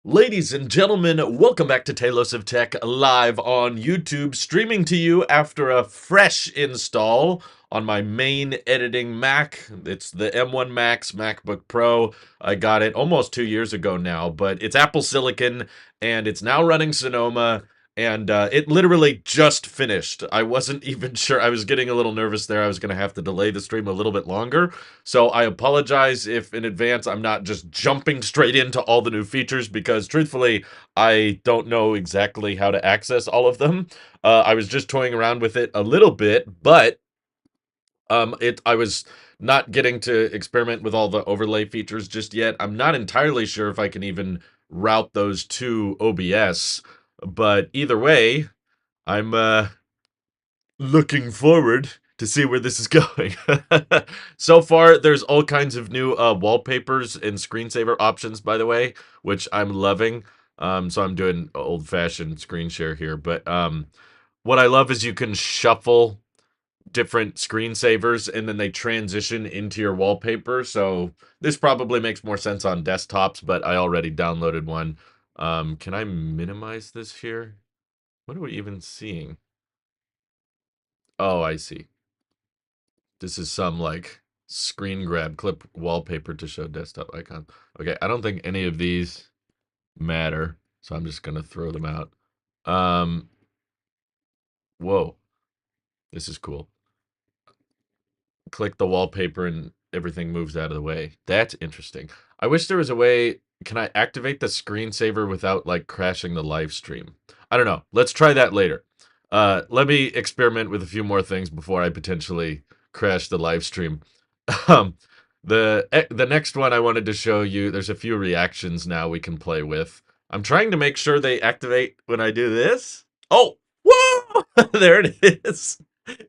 Ladies and gentlemen, welcome back to Tailosive Tech live on YouTube, streaming to you after a fresh install on my main editing Mac. It's the M1 Max MacBook Pro. I got it almost 2 years ago now, but it's Apple Silicon and it's now running Sonoma. And it literally just finished. I wasn't even sure. I was getting a little nervous there. I was going to have to delay the stream a little bit longer. So I apologize if in advance I'm not just jumping straight into all the new features because truthfully, I don't know exactly how to access all of them. I was just toying around with it a little bit, but I was not getting to experiment with all the overlay features just yet. I'm not entirely sure if I can even route those to OBS, but either way, I'm looking forward to see where this is going. So far, there's all kinds of new wallpapers and screensaver options, by the way, which I'm loving. So I'm doing old-fashioned screen share here, but what I love is you can shuffle different screensavers and then they transition into your wallpaper. So this probably makes more sense on desktops, but I already downloaded one. Can I minimize this here? What are we even seeing? Oh, I see. This is some like screen grab clip wallpaper to show desktop icon. Okay, I don't think any of these matter, so I'm just gonna throw them out. Um, whoa, this is cool. Click the wallpaper and everything moves out of the way. That's interesting. I wish there was a way. Can I activate the screensaver without like crashing the live stream? I don't know. Let's try that later. Let me experiment with a few more things before I potentially crash the live stream. Um, the next one I wanted to show you, there's a few reactions now we can play with. I'm trying to make sure they activate when I do this. Oh, whoa! There it is.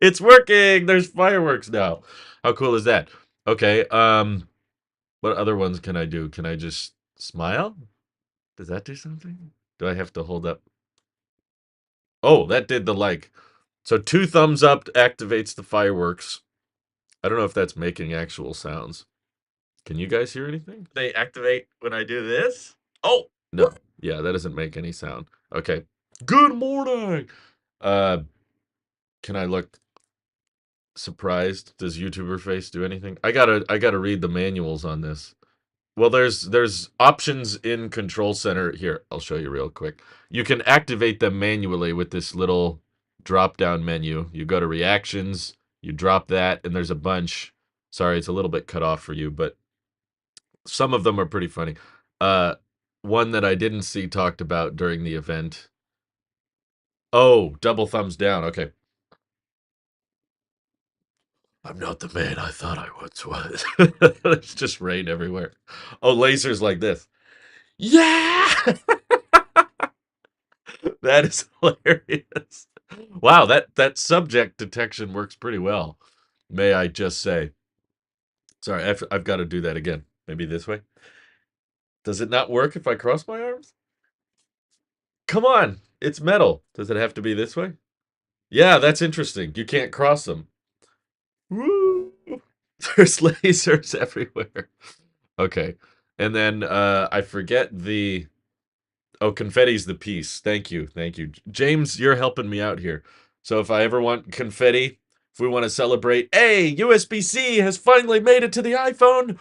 It's working. There's fireworks now. How cool is that? Okay, what other ones can I do? Can I just smile? Does that do something? Do I have to hold up? Oh, that did the like. So 2 thumbs up activates the fireworks. I don't know if that's making actual sounds. Can you guys hear anything? They activate when I do this? Oh, no. Yeah, that doesn't make any sound. Okay. Good morning. Uh, can I look surprised? Does YouTuber face do anything? I gotta read the manuals on this. Well, there's options in Control Center. Here, I'll show you real quick. You can activate them manually with this little drop-down menu. You go to Reactions, you drop that, and there's a bunch. Sorry, it's a little bit cut off for you, but some of them are pretty funny. Uh, one that I didn't see talked about during the event. Oh, double thumbs down. Okay. I'm not the man I thought I once was. There's just rain everywhere. Oh, lasers like this. Yeah! That is hilarious. Wow, that subject detection works pretty well. May I just say. Sorry, I've got to do that again. Maybe this way. Does it not work if I cross my arms? Come on, it's metal. Does it have to be this way? Yeah, that's interesting. You can't cross them. Woo! There's lasers everywhere. Okay. And then I forget the oh, confetti's the piece. Thank you. Thank you. James, you're helping me out here. So if I ever want confetti, if we want to celebrate, hey, USB-C has finally made it to the iPhone.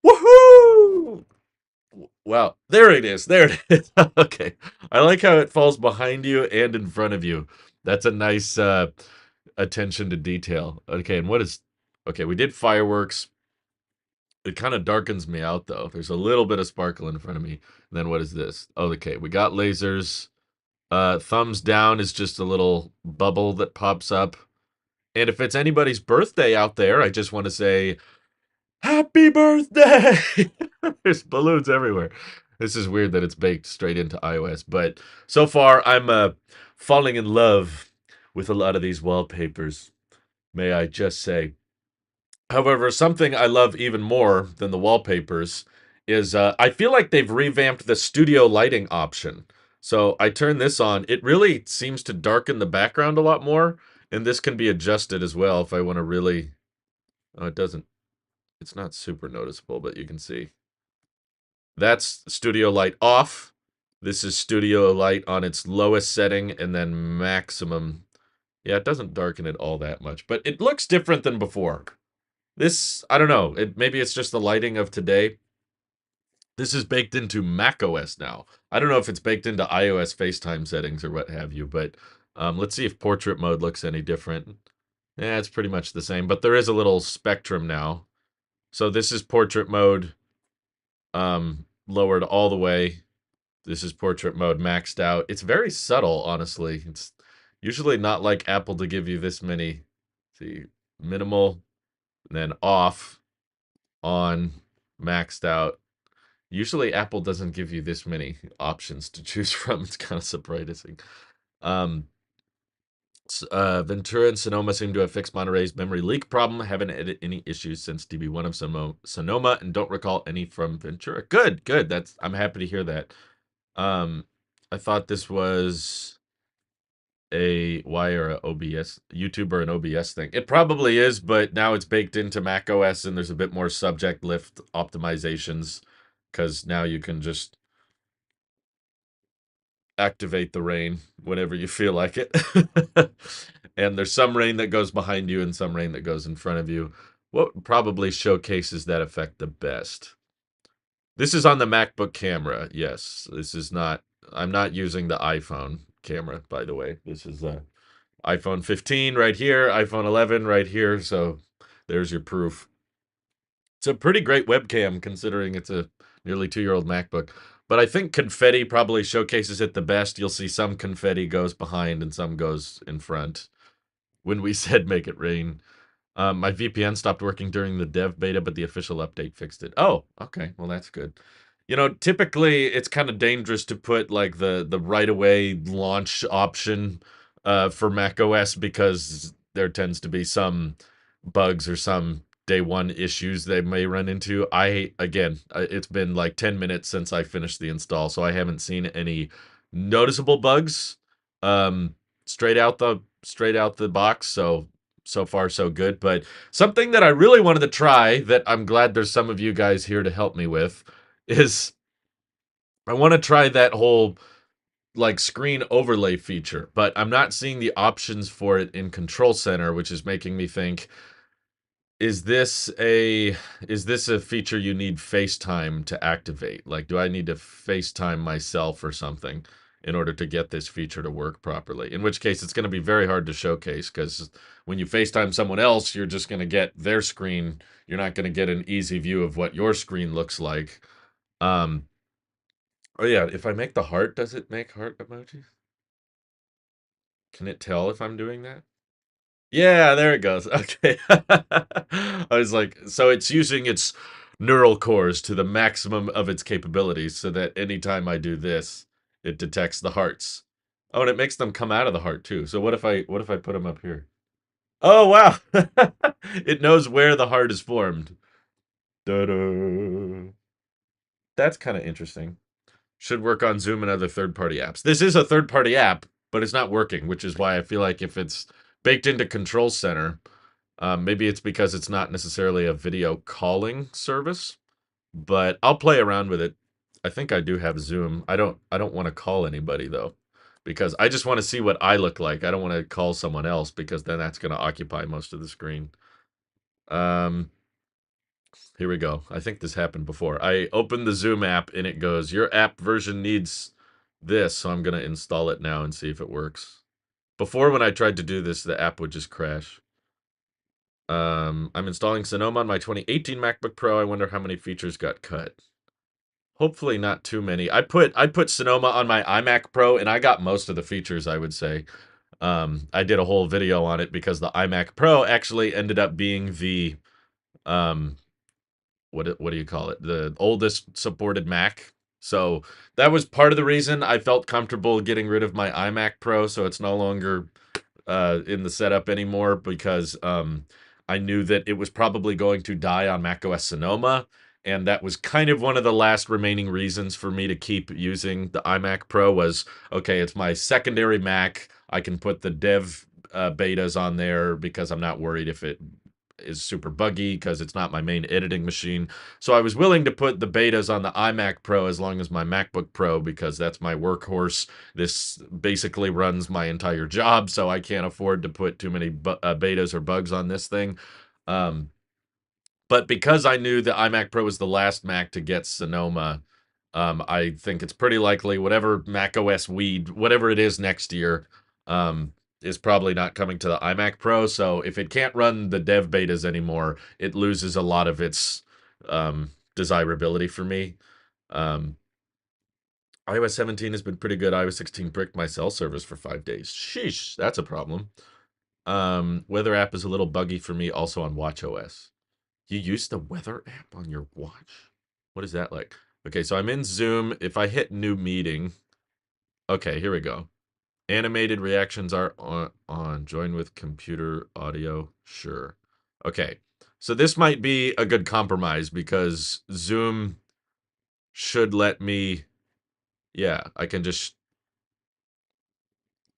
Woohoo! Wow, there it is. There it is. Okay. I like how it falls behind you and in front of you. That's a nice attention to detail. Okay, and what is okay, we did fireworks. It kind of darkens me out though. There's a little bit of sparkle in front of me. And then what is this? Oh, okay, we got lasers. Thumbs down is just a little bubble that pops up. And if it's anybody's birthday out there, I just want to say, Happy birthday! There's balloons everywhere. This is weird that it's baked straight into iOS, but so far I'm falling in love with a lot of these wallpapers, may I just say. However, something I love even more than the wallpapers is I feel like they've revamped the studio lighting option. So I turn this on. It really seems to darken the background a lot more, and this can be adjusted as well if I want to really... Oh, it doesn't. It's not super noticeable, but you can see. That's studio light off, This is studio light on its lowest setting and then maximum. Yeah, it doesn't darken it all that much, but it looks different than before. This, I don't know. Maybe it's just the lighting of today. This is baked into macOS now. I don't know if it's baked into iOS FaceTime settings or what have you, but let's see if portrait mode looks any different. Yeah, it's pretty much the same, but there is a little spectrum now. So this is portrait mode, lowered all the way. This is portrait mode maxed out. It's very subtle, honestly. It's usually not like Apple to give you this many. See, minimal, and then off, on, maxed out. Usually Apple doesn't give you this many options to choose from. It's kind of surprising. Um, Ventura and Sonoma seem to have fixed Monterey's memory leak problem. Haven't had any issues since DB1 of Sonoma, and don't recall any from Ventura. Good, good. I'm happy to hear that. I thought this was a Wire, a OBS, YouTube or an OBS thing. It probably is, but now it's baked into macOS, and there's a bit more subject lift optimizations because now you can just activate the rain whenever you feel like it. And there's some rain that goes behind you and some rain that goes in front of you. What probably showcases that effect the best? This is on the MacBook camera. Yes, this is not, I'm not using the iPhone camera, by the way. This is iPhone 15 right here, iPhone 11 right here. So there's your proof. It's a pretty great webcam considering it's a nearly 2-year-old MacBook. But I think confetti probably showcases it the best. You'll see some confetti goes behind and some goes in front. When we said make it rain, my VPN stopped working during the dev beta, but the official update fixed it. Oh, okay. Well, that's good. You know, typically it's kind of dangerous to put like the right away launch option for macOS because there tends to be some bugs or some day one issues they may run into. It's been like 10 minutes since I finished the install, so I haven't seen any noticeable bugs um straight out the box. So far so good, but something that I really wanted to try that I'm glad there's some of you guys here to help me with is I want to try that whole like screen overlay feature, but I'm not seeing the options for it in Control Center, which is making me think, is this a feature you need FaceTime to activate? Like, do I need to FaceTime myself or something in order to get this feature to work properly? In which case, it's going to be very hard to showcase because when you FaceTime someone else, you're just going to get their screen. You're not going to get an easy view of what your screen looks like. Oh yeah, if I make the heart, does it make heart emojis? Can it tell if I'm doing that? Yeah, there it goes. Okay. I was like, so it's using its neural cores to the maximum of its capabilities so that anytime I do this, it detects the hearts. Oh, and it makes them come out of the heart too. So what if I put them up here? Oh wow. It knows where the heart is formed. Da-da. That's kind of interesting. Should work on Zoom and other third-party apps. This is a third-party app, but it's not working, which is why I feel like if it's baked into Control Center, maybe it's because it's not necessarily a video calling service, but I'll play around with it. I think I do have Zoom. I don't want to call anybody though, because I just want to see what I look like. I don't want to call someone else because then that's going to occupy most of the screen. Um, Here we go. I think this happened before. I opened the Zoom app and it goes, your app version needs this, so I'm going to install it now and see if it works. Before, when I tried to do this, the app would just crash. I'm installing Sonoma on my 2018 MacBook Pro. I wonder how many features got cut. Hopefully not too many. I put Sonoma on my iMac Pro and I got most of the features, I would say. I did a whole video on it because the iMac Pro actually ended up being the what do you call it? The oldest supported Mac. So that was part of the reason I felt comfortable getting rid of my iMac Pro, so it's no longer in the setup anymore because I knew that it was probably going to die on macOS Sonoma, and that was kind of one of the last remaining reasons for me to keep using the iMac Pro was, okay, it's my secondary Mac. I can put the dev betas on there because I'm not worried if is super buggy because it's not my main editing machine. So I was willing to put the betas on the iMac Pro as long as my MacBook Pro, because that's my workhorse. This basically runs my entire job, so I can't afford to put too many betas or bugs on this thing. But because I knew the iMac Pro was the last Mac to get Sonoma, I think it's pretty likely whatever macOS weed, whatever it is next year, is probably not coming to the iMac Pro. So if it can't run the dev betas anymore, it loses a lot of its desirability for me. Um, iOS 17 has been pretty good. iOS 16 bricked my cell service for 5 days. Sheesh, that's a problem. Weather app is a little buggy for me, also on watchOS. You use the weather app on your watch? What is that like? Okay, so I'm in Zoom. If I hit new meeting, okay, here we go. Animated reactions are on. Join with computer audio. Sure. Okay. So this might be a good compromise because Zoom should let me, yeah, I can just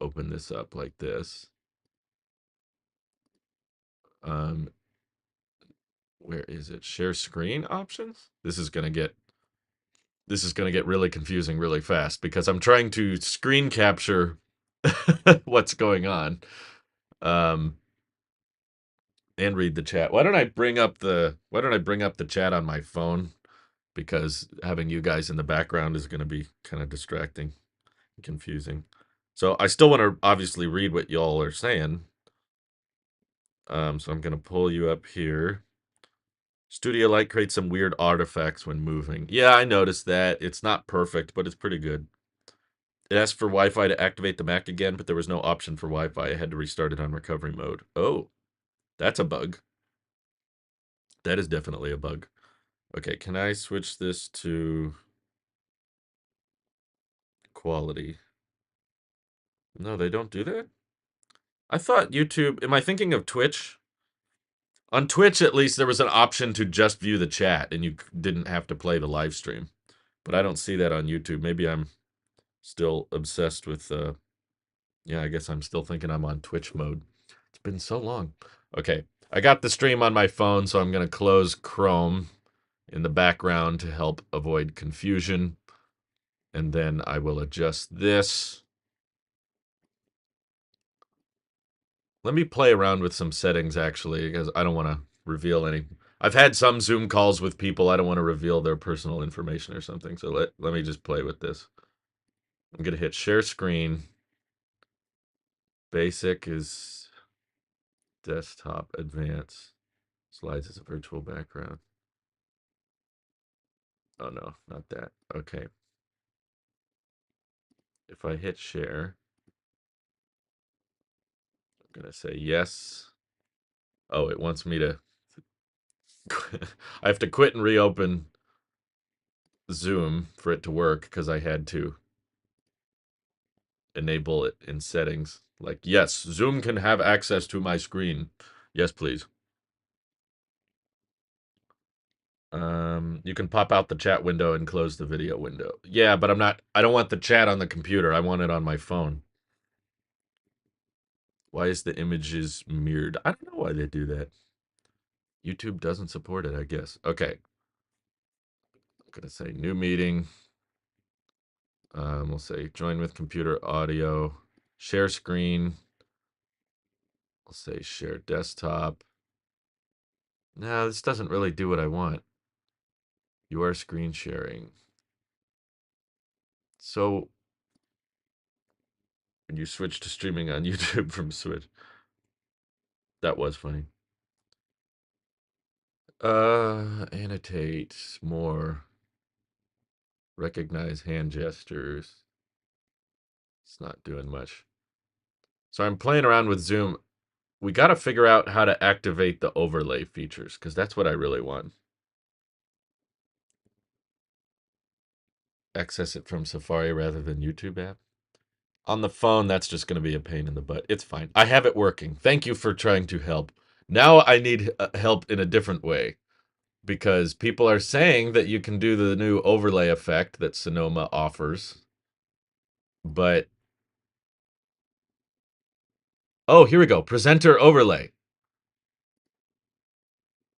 open this up like this. Um, where is it? Share screen options? This is going to get really confusing really fast because I'm trying to screen capture what's going on, um, and read the chat. Why don't I bring up the chat on my phone? Because having you guys in the background is going to be kind of distracting and confusing. So I still want to obviously read what y'all are saying. So I'm going to pull you up here. Studio Light creates some weird artifacts when moving. Yeah, I noticed that. It's not perfect, but it's pretty good. It asked for Wi-Fi to activate the Mac again, but there was no option for Wi-Fi. I had to restart it on recovery mode. Oh, that's a bug. That is definitely a bug. Okay, can I switch this to quality? No, they don't do that? I thought YouTube... Am I thinking of Twitch? On Twitch, at least, there was an option to just view the chat, and you didn't have to play the live stream. But I don't see that on YouTube. Maybe I'm still obsessed with... Yeah, I guess I'm still thinking I'm on Twitch mode. It's been so long. Okay, I got the stream on my phone, so I'm going to close Chrome in the background to help avoid confusion. And then I will adjust this. Let me play around with some settings, actually, because I don't want to reveal any. I've had some Zoom calls with people. I don't want to reveal their personal information or something. So let me just play with this. I'm going to hit share screen. Basic is desktop. Advanced. Slides as a virtual background. Oh, no, not that. Okay. If I hit share, I'm going to say yes. Oh, it wants me to... I have to quit and reopen Zoom for it to work because I had to enable it in settings. Like, yes, Zoom can have access to my screen. Yes, please. You can pop out the chat window and close the video window. Yeah, but I don't want the chat on the computer. I want it on my phone. Why is the images mirrored? I don't know why they do that. YouTube doesn't support it, I guess. Okay. I'm going to say new meeting. We'll say join with computer audio. Share screen. I'll say share desktop. No, this doesn't really do what I want. You are screen sharing. So when you switch to streaming on YouTube from Switch, that was funny. Annotate more. Recognize hand gestures. It's not doing much. So I'm playing around with Zoom. We got to figure out how to activate the overlay features because that's what I really want. Access it from Safari rather than YouTube app. On the phone, that's just going to be a pain in the butt. It's fine. I have it working. Thank you for trying to help. Now I need help in a different way because people are saying that you can do the new overlay effect that Sonoma offers. But, oh, here we go. Presenter overlay.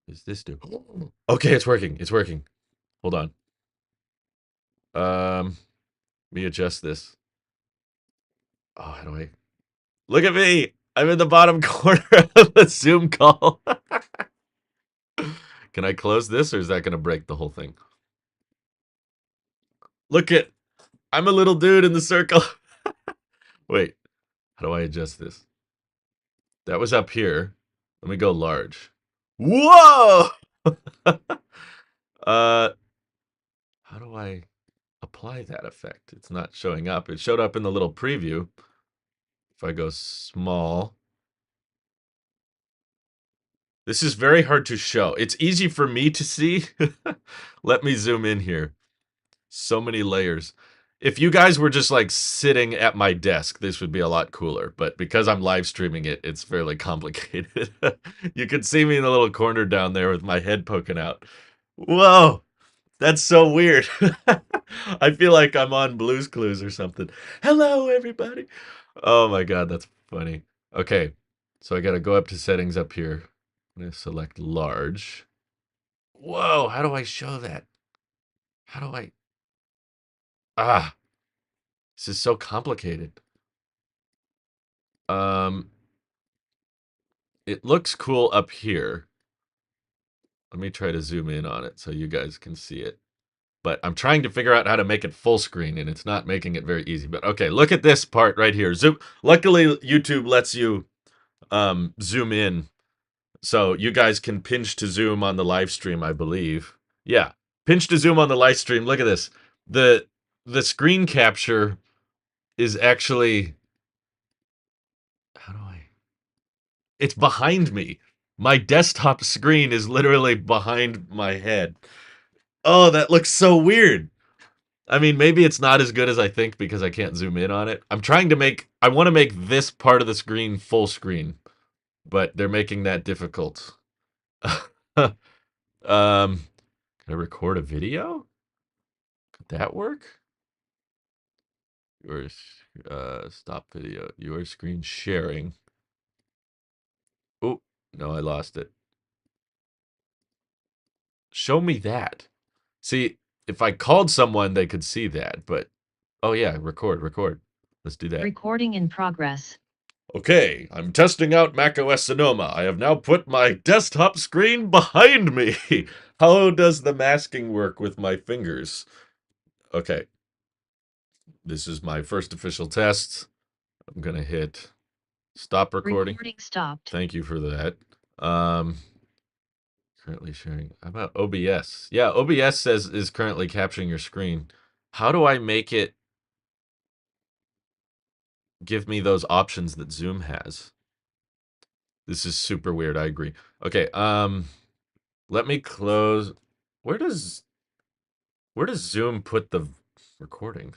Does this do? Okay, it's working. It's working. Hold on. Let me adjust this. Oh, how do I? Look at me. I'm in the bottom corner of the Zoom call. Can I close this, or is that going to break the whole thing? Look at, I'm a little dude in the circle. Wait, how do I adjust this? That was up here. Let me go large. Whoa! How do I apply that effect? It's not showing up. It showed up in the little preview. If I go small. This is very hard to show. It's easy for me to see. Let me zoom in here. So many layers. If you guys were just like sitting at my desk, this would be a lot cooler. But because I'm live streaming it, it's fairly complicated. You can see me in the little corner down there with my head poking out. Whoa, that's so weird. I feel like I'm on Blue's Clues or something. Hello, everybody. Oh my God, that's funny. Okay, so I got to go up to settings up here. I'm going to select large. Whoa, how do I show that? How do I? Ah, this is so complicated. Um, it looks cool up here. Let me try to zoom in on it so you guys can see it. But I'm trying to figure out how to make it full screen, and it's not making it very easy. But okay, look at this part right here. Zoom. Luckily, YouTube lets you zoom in, so you guys can pinch to zoom on the live stream, I believe. Yeah, pinch to zoom on the live stream. Look at this. The screen capture is actually, how do I? It's behind me. My desktop screen is literally behind my head. Oh, that looks so weird. I mean, maybe it's not as good as I think because I can't zoom in on it. I'm trying to make, I want to make this part of the screen full screen, but they're making that difficult. Can I record a video? Could that work? Your stop video. Your screen sharing. Oh, no, I lost it. Show me that. See, if I called someone, they could see that, but oh yeah, record. Let's do that. Recording in progress. Okay, I'm testing out macOS Sonoma. I have now put my desktop screen behind me. How does the masking work with my fingers? Okay. This is my first official test. I'm going to hit stop recording. Recording stopped. Thank you for that. Currently sharing. How about OBS? Yeah, OBS says is currently capturing your screen. How do I make it give me those options that Zoom has? This is super weird. I agree. Okay, let me close. Where does Zoom put the recording?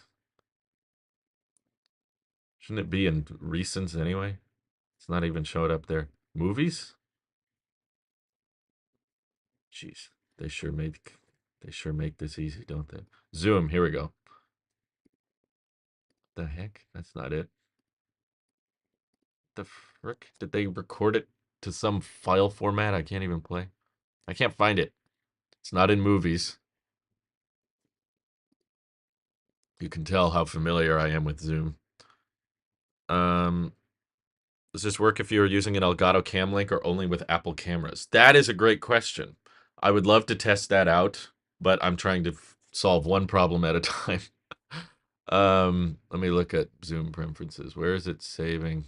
Shouldn't it be in recents anyway? It's not even showing up there. Movies? Jeez, they sure make this easy, don't they? Zoom, here we go. The heck? That's not it. The frick? Did they record it to some file format I can't even play? I can't find it. It's not in movies. You can tell how familiar I am with Zoom. Does this work if you're using an Elgato Cam Link or only with Apple cameras? That is a great question. I would love to test that out, but I'm trying to solve one problem at a time. Let me look at Zoom preferences. Where is it saving?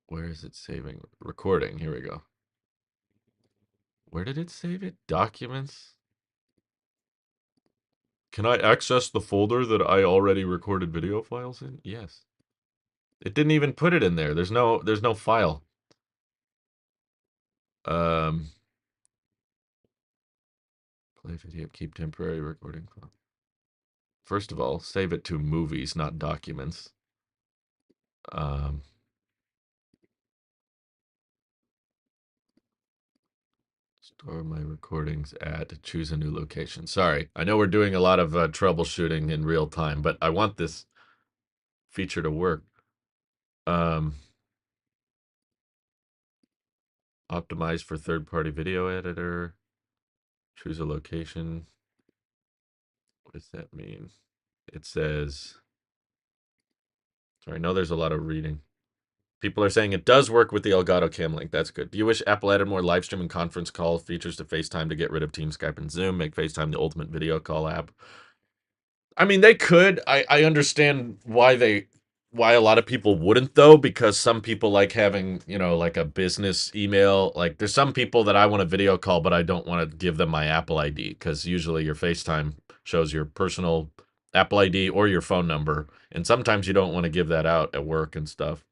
Where is it saving? Recording. Here we go. Where did it save it? Documents. Can I access the folder that I already recorded video files in? Yes. It didn't even put it in there. There's no file. Play video, keep temporary recording file. First of all, save it to movies, not documents. Store my recordings at, choose a new location. Sorry, I know we're doing a lot of troubleshooting in real time, but I want this feature to work. Optimize for third-party video editor. Choose a location. What does that mean? It says, sorry, I know there's a lot of reading. People are saying it does work with the Elgato Cam Link. That's good. Do you wish Apple added more live stream and conference call features to FaceTime to get rid of Teams, Skype, and Zoom? Make FaceTime the ultimate video call app. I mean, they could. I understand why a lot of people wouldn't though, because some people like having, like a business email. Like there's some people that I want a video call, but I don't want to give them my Apple ID because usually your FaceTime shows your personal Apple ID or your phone number. And sometimes you don't want to give that out at work and stuff.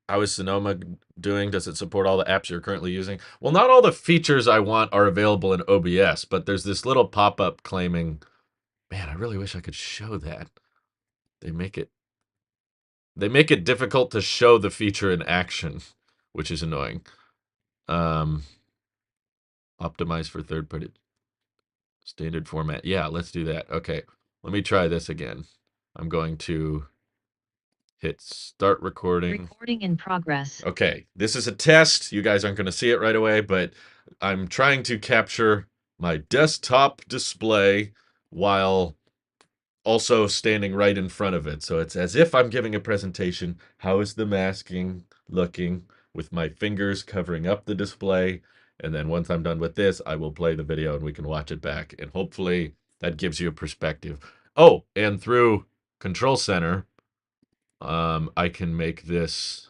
How is Sonoma doing? Does it support all the apps you're currently using? Well, not all the features I want are available in OBS, but there's this little pop-up claiming, man, I really wish I could show that. They make it difficult to show the feature in action, which is annoying. Optimize for third-party standard format. Yeah, let's do that. Okay, let me try this again. I'm going to hit start recording. Recording in progress. Okay, this is a test. You guys aren't going to see it right away, but I'm trying to capture my desktop display while also standing right in front of it. So it's as if I'm giving a presentation. How is the masking looking with my fingers covering up the display? And then once I'm done with this, I will play the video and we can watch it back. And hopefully that gives you a perspective. Oh, and through Control Center, I can make this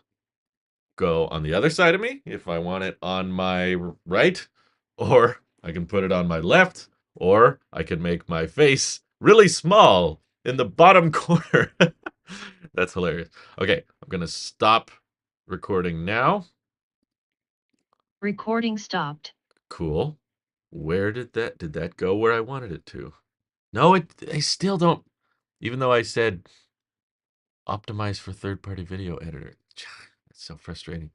go on the other side of me if I want it on my right, or I can put it on my left, or I can make my face really small in the bottom corner. That's hilarious. Okay, I'm going to stop recording now. Recording stopped. Cool. Where did that go where I wanted it to? No, I still don't, even though I said optimize for third-party video editor. It's so frustrating.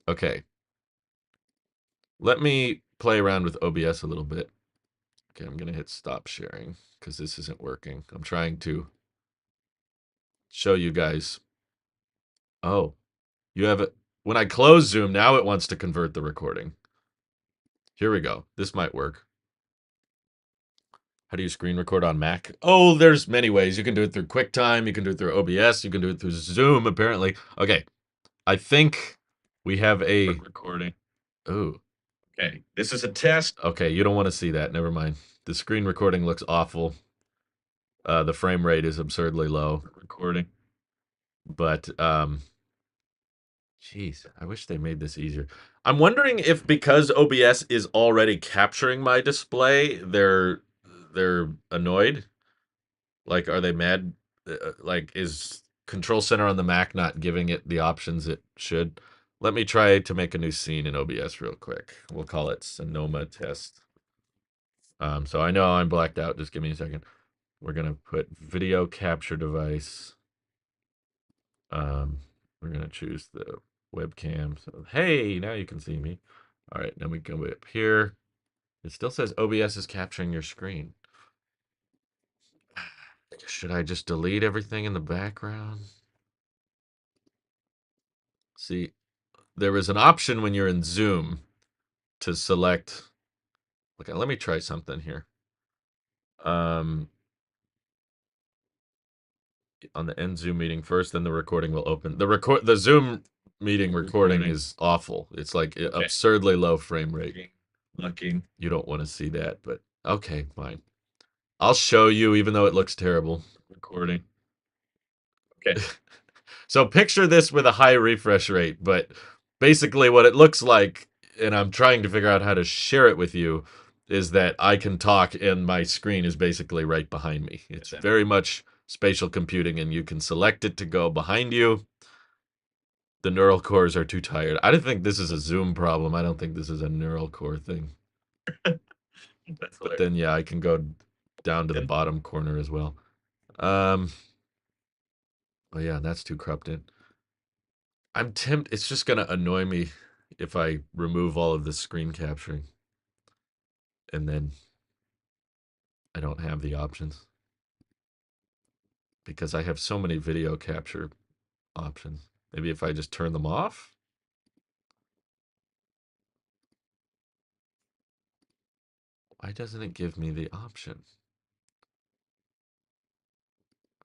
Okay. Let me play around with OBS a little bit. Okay, I'm going to hit stop sharing because this isn't working. I'm trying to show you guys. Oh, you have it. When I close Zoom, now it wants to convert the recording. Here we go. This might work. How do you screen record on Mac? Oh, there's many ways. You can do it through QuickTime. You can do it through OBS. You can do it through Zoom, apparently. Okay, I think we have a recording. Oh, okay. This is a test. Okay, you don't want to see that. Never mind. The screen recording looks awful. The frame rate is absurdly low. Recording. But, geez, I wish they made this easier. I'm wondering if because OBS is already capturing my display, they're annoyed. Like, are they mad? Like, is Control Center on the Mac not giving it the options it should? Let me try to make a new scene in OBS real quick. We'll call it Sonoma test. So I know I'm blacked out. Just give me a second. We're gonna put video capture device. We're gonna choose the webcam. So hey, now you can see me. All right, now we go up here. It still says OBS is capturing your screen. Should I just delete everything in the background? See, there is an option when you're in Zoom to select. Okay, let me try something here. On the end Zoom meeting first, then the recording will open. The Zoom meeting recording is awful. It's like absurdly low frame rate. Looking. You don't want to see that, but okay, fine. I'll show you, even though it looks terrible. Recording. Okay. So picture this with a high refresh rate, but basically what it looks like, and I'm trying to figure out how to share it with you, is that I can talk and my screen is basically right behind me. It's very much spatial computing, and you can select it to go behind you. The neural cores are too tired. I don't think this is a Zoom problem. I don't think this is a neural core thing. But then, yeah, I can go down to the bottom corner as well. Oh yeah, that's too corrupted. I'm tempted. It's just gonna annoy me if I remove all of this screen capturing, and then I don't have the options because I have so many video capture options. Maybe if I just turn them off. Why doesn't it give me the option?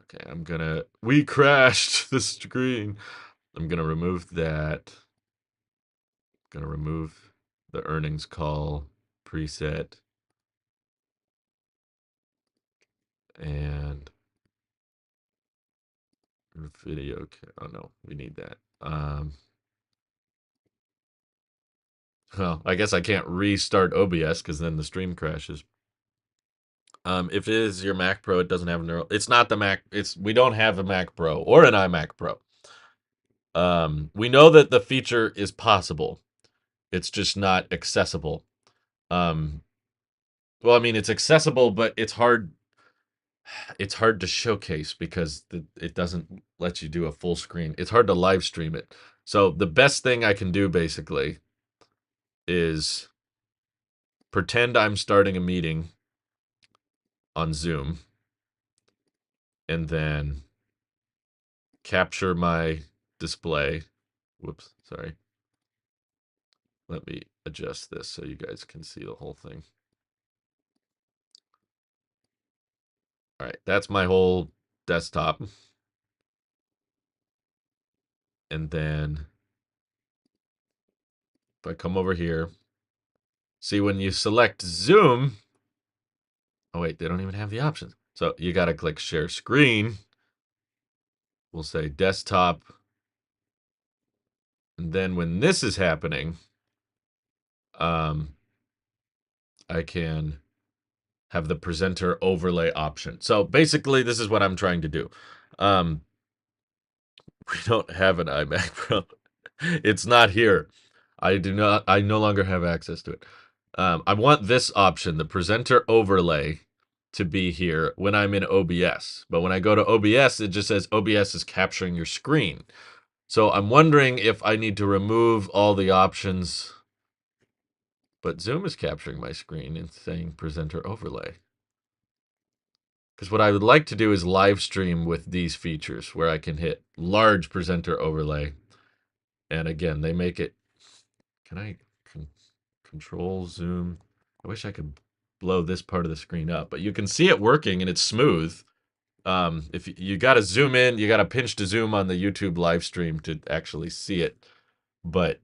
Okay, we crashed the screen. I'm gonna remove that. Gonna remove the earnings call preset. And video. Oh no, we need that. Well, I guess I can't restart OBS because then the stream crashes. If it is your Mac Pro, it doesn't have neural. It's not the Mac. We don't have a Mac Pro or an iMac Pro. We know that the feature is possible. It's just not accessible. Um, well, I mean, it's accessible, but it's hard. It's hard to showcase because it doesn't let you do a full screen. It's hard to live stream it. So the best thing I can do basically is pretend I'm starting a meeting on Zoom and then capture my display. Whoops, sorry. Let me adjust this so you guys can see the whole thing. All right, that's my whole desktop. And then if I come over here, see when you select Zoom, oh wait, they don't even have the options. So you got to click share screen. We'll say desktop. And then when this is happening, I can have the presenter overlay option. So basically, this is what I'm trying to do. We don't have an iMac Pro. It's not here. I no longer have access to it. I want this option, the presenter overlay, to be here when I'm in OBS. But when I go to OBS, it just says OBS is capturing your screen. So I'm wondering if I need to remove all the options. But Zoom is capturing my screen and saying presenter overlay. Because what I would like to do is live stream with these features where I can hit large presenter overlay. And again, they make it. Can I control zoom? I wish I could blow this part of the screen up, but you can see it working and it's smooth. If you got to zoom in, you got to pinch to zoom on the YouTube live stream to actually see it. But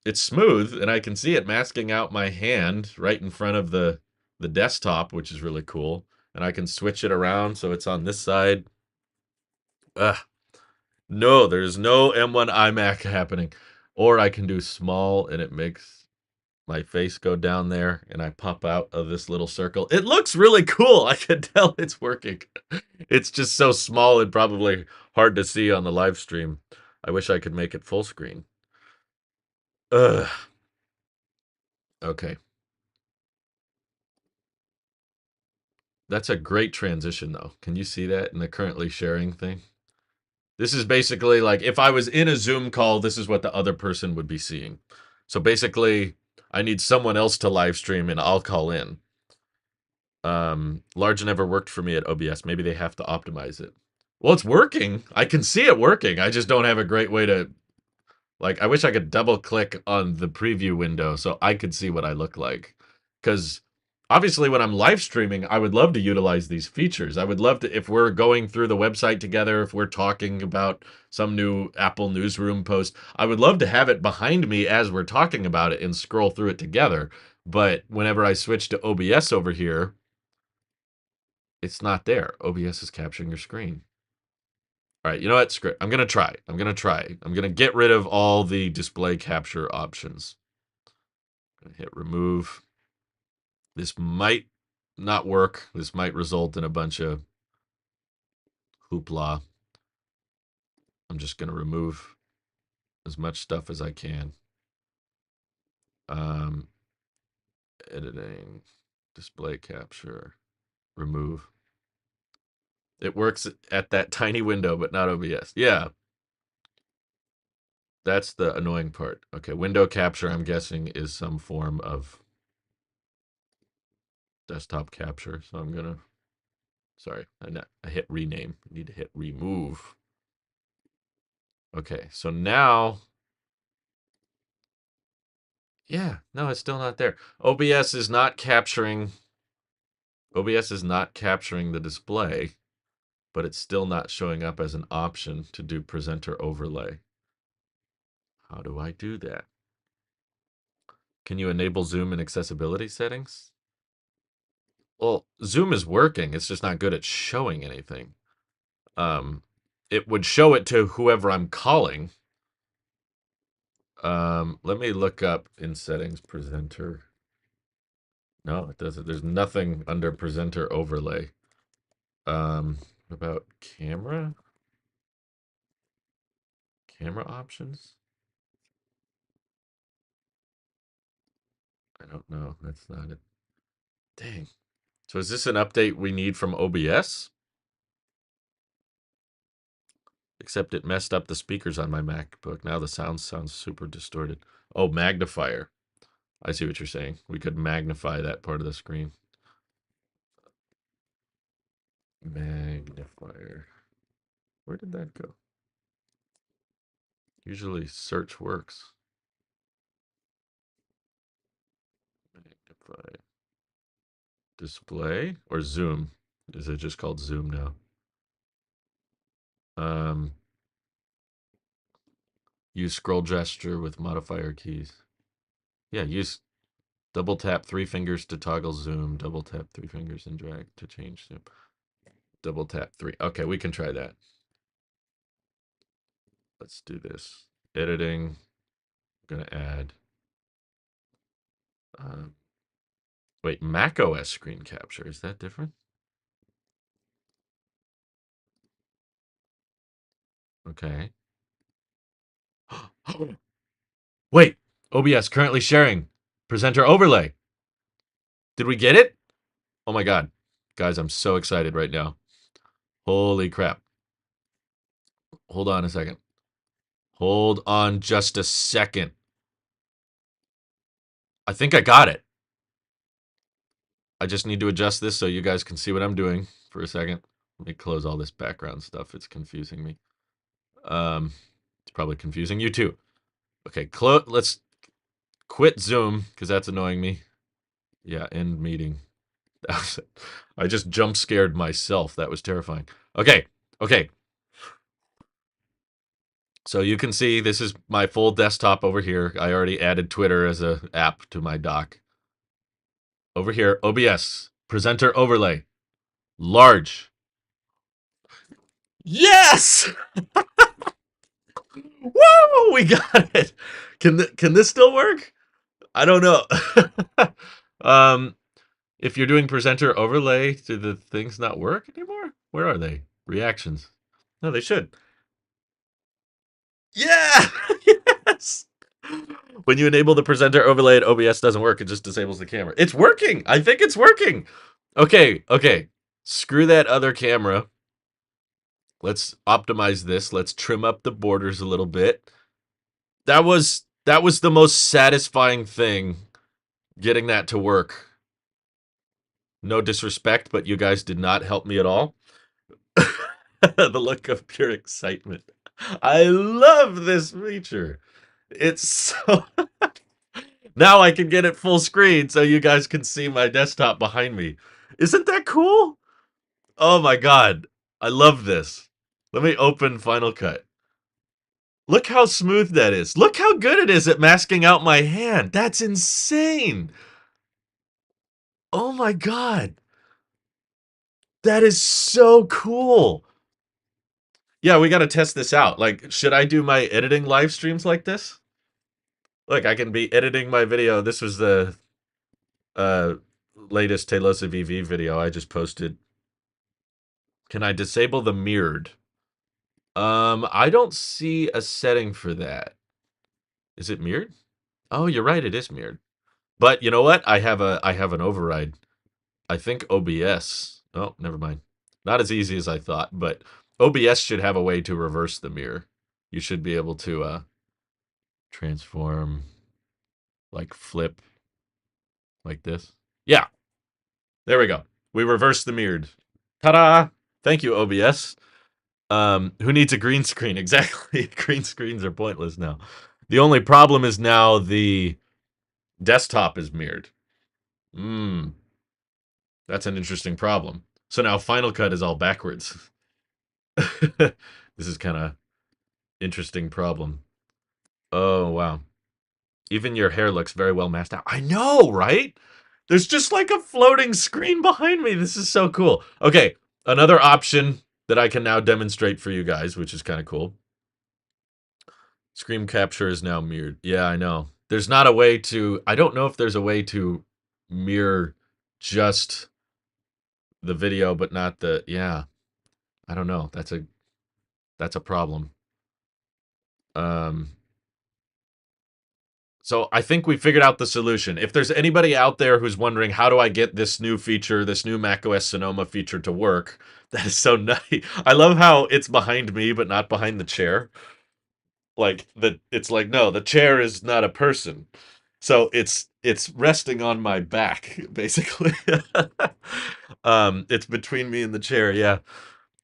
it's smooth and I can see it masking out my hand right in front of the desktop, which is really cool. And I can switch it around so it's on this side. No, there's no M1 iMac happening. Or I can do small and it makes my face go down there and I pop out of this little circle. It looks really cool. I can tell it's working. It's just so small and probably hard to see on the live stream. I wish I could make it full screen. Ugh. Okay. That's a great transition, though. Can you see that in the currently sharing thing? This is basically like if I was in a Zoom call, this is what the other person would be seeing. So basically, I need someone else to live stream and I'll call in. Large never worked for me at OBS. Maybe they have to optimize it. Well, it's working. I can see it working. I just don't have a great way to, like, I wish I could double click on the preview window so I could see what I look like. Because obviously, when I'm live streaming, I would love to utilize these features. I would love to, if we're going through the website together, if we're talking about some new Apple newsroom post, I would love to have it behind me as we're talking about it and scroll through it together. But whenever I switch to OBS over here, it's not there. OBS is capturing your screen. All right, you know what? Screw it. I'm going to try. I'm going to get rid of all the display capture options. I'm going to hit remove. This might not work. This might result in a bunch of hoopla. I'm just going to remove as much stuff as I can. Um, Editing, display capture, remove. It works at that tiny window, but not OBS. Yeah. That's the annoying part. Okay, window capture, I'm guessing, is some form of desktop capture. So I'm going to, sorry, I hit rename. I need to hit remove. Okay, so now, yeah, no, it's still not there. OBS is not capturing OBS is not capturing the display, but it's still not showing up as an option to do presenter overlay. How do I do that? Can you enable zoom in accessibility settings? Well, zoom is working. It's just not good at showing anything. It would show it to whoever I'm calling. Let me look up in settings presenter. No, it doesn't. There's nothing under presenter overlay. About camera? Camera options? I don't know. That's not it. Dang. So is this an update we need from OBS? Except it messed up the speakers on my MacBook. Now the sound sounds super distorted. Oh, magnifier. I see what you're saying. We could magnify that part of the screen. Magnifier. Where did that go? Usually search works. Magnify. Display or zoom? Is it just called zoom now? Use scroll gesture with modifier keys. Yeah, use double tap 3 fingers to toggle zoom. Double tap 3 fingers and drag to change zoom. Double tap 3. Okay, we can try that. Let's do this. Editing. I'm gonna add. Wait, macOS screen capture. Is that different? Okay. Wait, OBS currently sharing. Presenter overlay. Did we get it? Oh my God. Guys, I'm so excited right now. Holy crap. Hold on a second. Hold on just a second. I think I got it. I just need to adjust this so you guys can see what I'm doing for a second. Let me close all this background stuff. It's confusing me. It's probably confusing you too. Okay, let's quit Zoom because that's annoying me. Yeah, end meeting. That was it. I just jump scared myself. That was terrifying. Okay, okay. So you can see this is my full desktop over here. I already added Twitter as a app to my dock. Over here, OBS, presenter overlay, large. Yes! Woo! We got it. Can this still work? I don't know. um, if you're doing presenter overlay, do the things not work anymore? Where are they? Reactions. No, they should. Yeah! Yes! When you enable the presenter overlay at OBS doesn't work, it just disables the camera. It's working! I think it's working! Okay, okay. Screw that other camera. Let's optimize this. Let's trim up the borders a little bit. That was the most satisfying thing, getting that to work. No disrespect, but you guys did not help me at all. The look of pure excitement. I love this feature. It's so... Now I can get it full screen so you guys can see my desktop behind me. Isn't that cool? Oh my God. I love this. Let me open Final Cut. Look how smooth that is. Look how good it is at masking out my hand. That's insane. Oh my God. That is so cool. Yeah, we got to test this out. Like, should I do my editing live streams like this? Look, I can be editing my video. This was the latest Tailosive EV video I just posted. Can I disable the mirrored? I don't see a setting for that. Is it mirrored? Oh, you're right, it is mirrored. But you know what? I have an override. I think OBS. Oh, never mind. Not as easy as I thought, but OBS should have a way to reverse the mirror. You should be able to transform, like flip, like this. Yeah, there we go. We reversed the mirrored. Ta-da! Thank you, OBS. Who needs a green screen? Exactly. Green screens are pointless now. The only problem is now the desktop is mirrored. That's an interesting problem. So now Final Cut is all backwards. This is kind of interesting problem. Oh, wow. Even your hair looks very well masked out. I know, right? There's just like a floating screen behind me. This is so cool. Okay, another option that I can now demonstrate for you guys, which is kind of cool. Screen capture is now mirrored. Yeah, I know. There's not a way to, I don't know if there's a way to mirror just the video, but not the, yeah, I don't know. That's a problem. Um, so I think we figured out the solution. If there's anybody out there who's wondering how do I get this new feature, this new macOS Sonoma feature to work, that is so nutty. I love how it's behind me but not behind the chair. Like it's like no, the chair is not a person. So it's resting on my back basically. It's between me and the chair, yeah.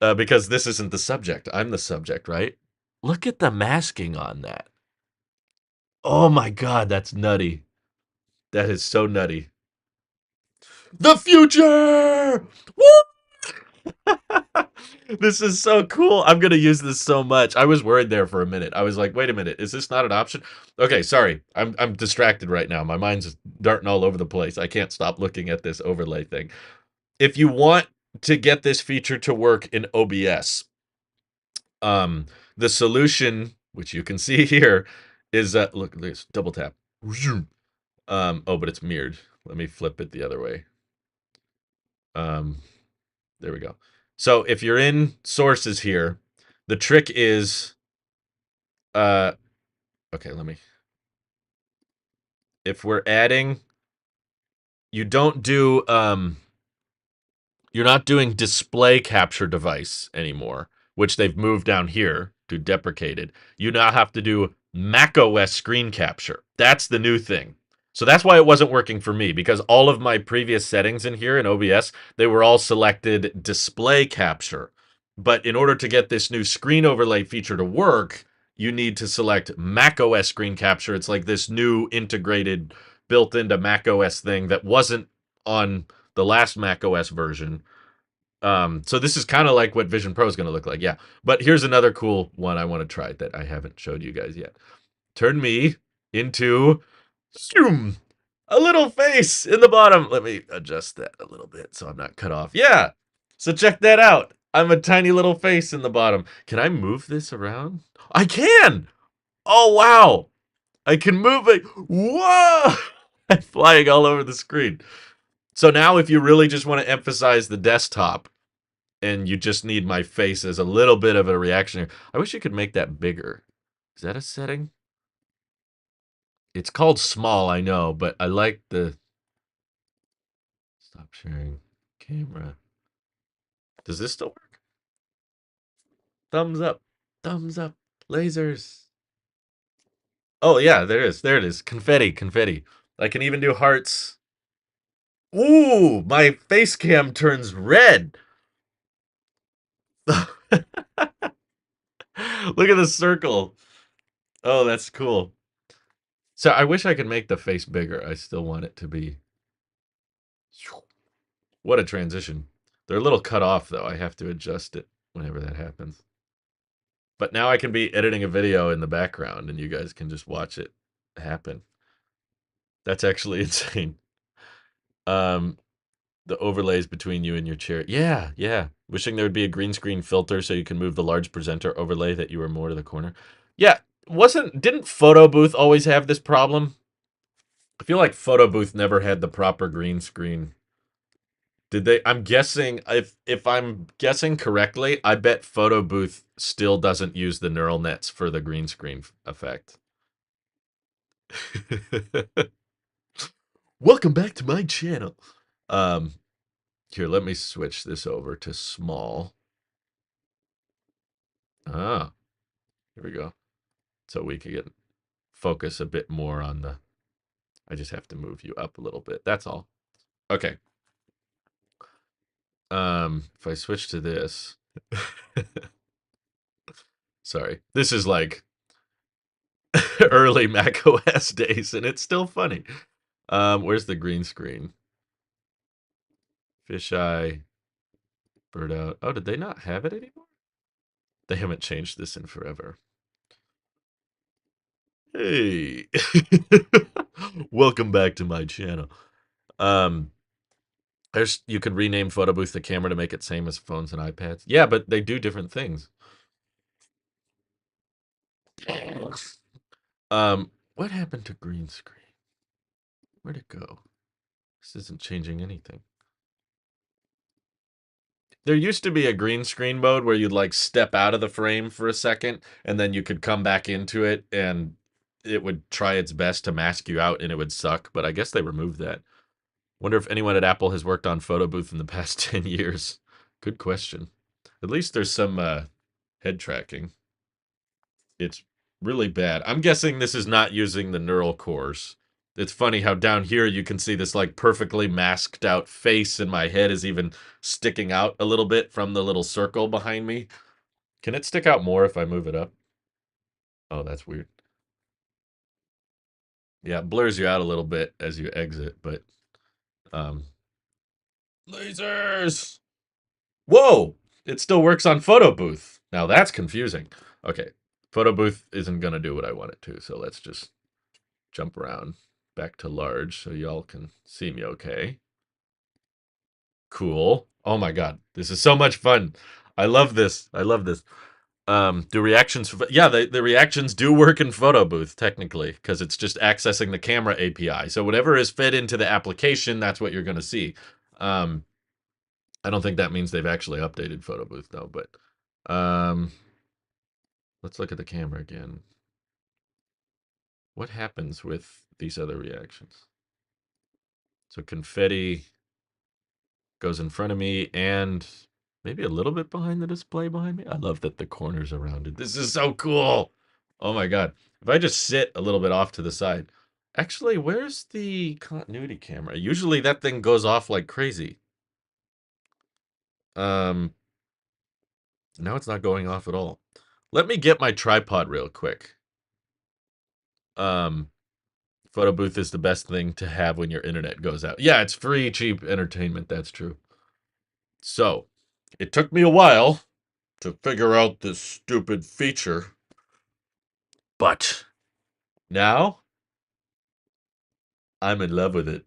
Because this isn't the subject. I'm the subject, right? Look at the masking on that. Oh my god, that's nutty. That is so nutty. The future! Woo! This is so cool. I'm going to use this so much. I was worried there for a minute. I was like, wait a minute, is this not an option? Okay, sorry. I'm distracted right now. My mind's darting all over the place. I can't stop looking at this overlay thing. If you want to get this feature to work in OBS, um, the solution, which you can see here, is look, let's double tap. Oh, but it's mirrored. Let me flip it the other way. There we go. So if you're in sources here, the trick is, uh, okay, if we're adding, you don't do, you're not doing display capture device anymore, which they've moved down here to deprecated. You now have to do macOS screen capture. That's the new thing. So that's why it wasn't working for me, because all of my previous settings in here in OBS, they were all selected display capture. But in order to get this new screen overlay feature to work, you need to select macOS screen capture. It's like this new integrated built into macOS thing that wasn't on the last macOS version. So this is kind of like what Vision Pro is going to look like. Yeah. But here's another cool one I want to try that I haven't showed you guys yet. Turn me into zoom, a little face in the bottom. Let me adjust that a little bit so I'm not cut off. Yeah. So check that out. I'm a tiny little face in the bottom. Can I move this around? I can. Oh, wow. I can move it. Whoa. I'm flying all over the screen. So now if you really just want to emphasize the desktop, and you just need my face as a little bit of a reaction here. I wish you could make that bigger. Is that a setting? It's called small, I know, but I like the stop sharing camera. Does this still work? Thumbs up. Thumbs up. Lasers. Oh yeah, there it is. There it is. Confetti, confetti. I can even do hearts. Ooh, my face cam turns red. Look at the circle. Oh, that's cool. So I wish I could make the face bigger. I still want it to be. What a transition. They're a little cut off, though. I have to adjust it whenever that happens. But now I can be editing a video in the background, and you guys can just watch it happen. That's actually insane. Um, the overlays between you and your chair. Yeah, yeah. Wishing there would be a green screen filter so you can move the large presenter overlay that you were more to the corner. Yeah, didn't Photo Booth always have this problem? I feel like Photo Booth never had the proper green screen. Did they? I'm guessing if I'm guessing correctly, I bet Photo Booth still doesn't use the neural nets for the green screen effect. Welcome back to my channel. Um, Here, let me switch this over to small. Ah, here we go. So we can get focus a bit more on the. I just have to move you up a little bit. That's all. Okay. If I switch to this. Sorry. This is like early Mac OS days, and it's still funny. Where's the green screen? Fisheye, bird out. Oh, did they not have it anymore? They haven't changed this in forever. Hey, welcome back to my channel. Um, there's you could rename Photo Booth the camera to make it same as phones and iPads. Yeah, but they do different things. What happened to green screen? Where'd it go? This isn't changing anything. There used to be a green screen mode where you'd like step out of the frame for a second and then you could come back into it and it would try its best to mask you out and it would suck, but I guess they removed that. Wonder if anyone at Apple has worked on Photo Booth in the past 10 years. Good question. At least there's some head tracking. It's really bad. I'm guessing this is not using the neural cores. It's funny how down here you can see this like perfectly masked out face and my head is even sticking out a little bit from the little circle behind me. Can it stick out more if I move it up? Oh, that's weird. Yeah, it blurs you out a little bit as you exit, but um lasers. Whoa! It still works on Photo Booth. Now that's confusing. Okay. Photo Booth isn't going to do what I want it to, so let's just jump around back to large so y'all can see me okay. Cool. Oh my god. This is so much fun. I love this. I love this. Do reactions yeah, the reactions do work in Photo Booth technically because it's just accessing the camera API. So whatever is fed into the application, that's what you're going to see. Um I don't think that means they've actually updated Photo Booth though, but let's look at the camera again. What happens with these other reactions? So confetti goes in front of me and maybe a little bit behind the display behind me. I love that the corners around it. This is so cool. Oh my god. If I just sit a little bit off to the side. Actually, where's the continuity camera? Usually that thing goes off like crazy. Um Now it's not going off at all. Let me get my tripod real quick. Um Photo booth is the best thing to have when your internet goes out. Yeah, it's free, cheap entertainment. That's true. So, it took me a while to figure out this stupid feature, but now I'm in love with it.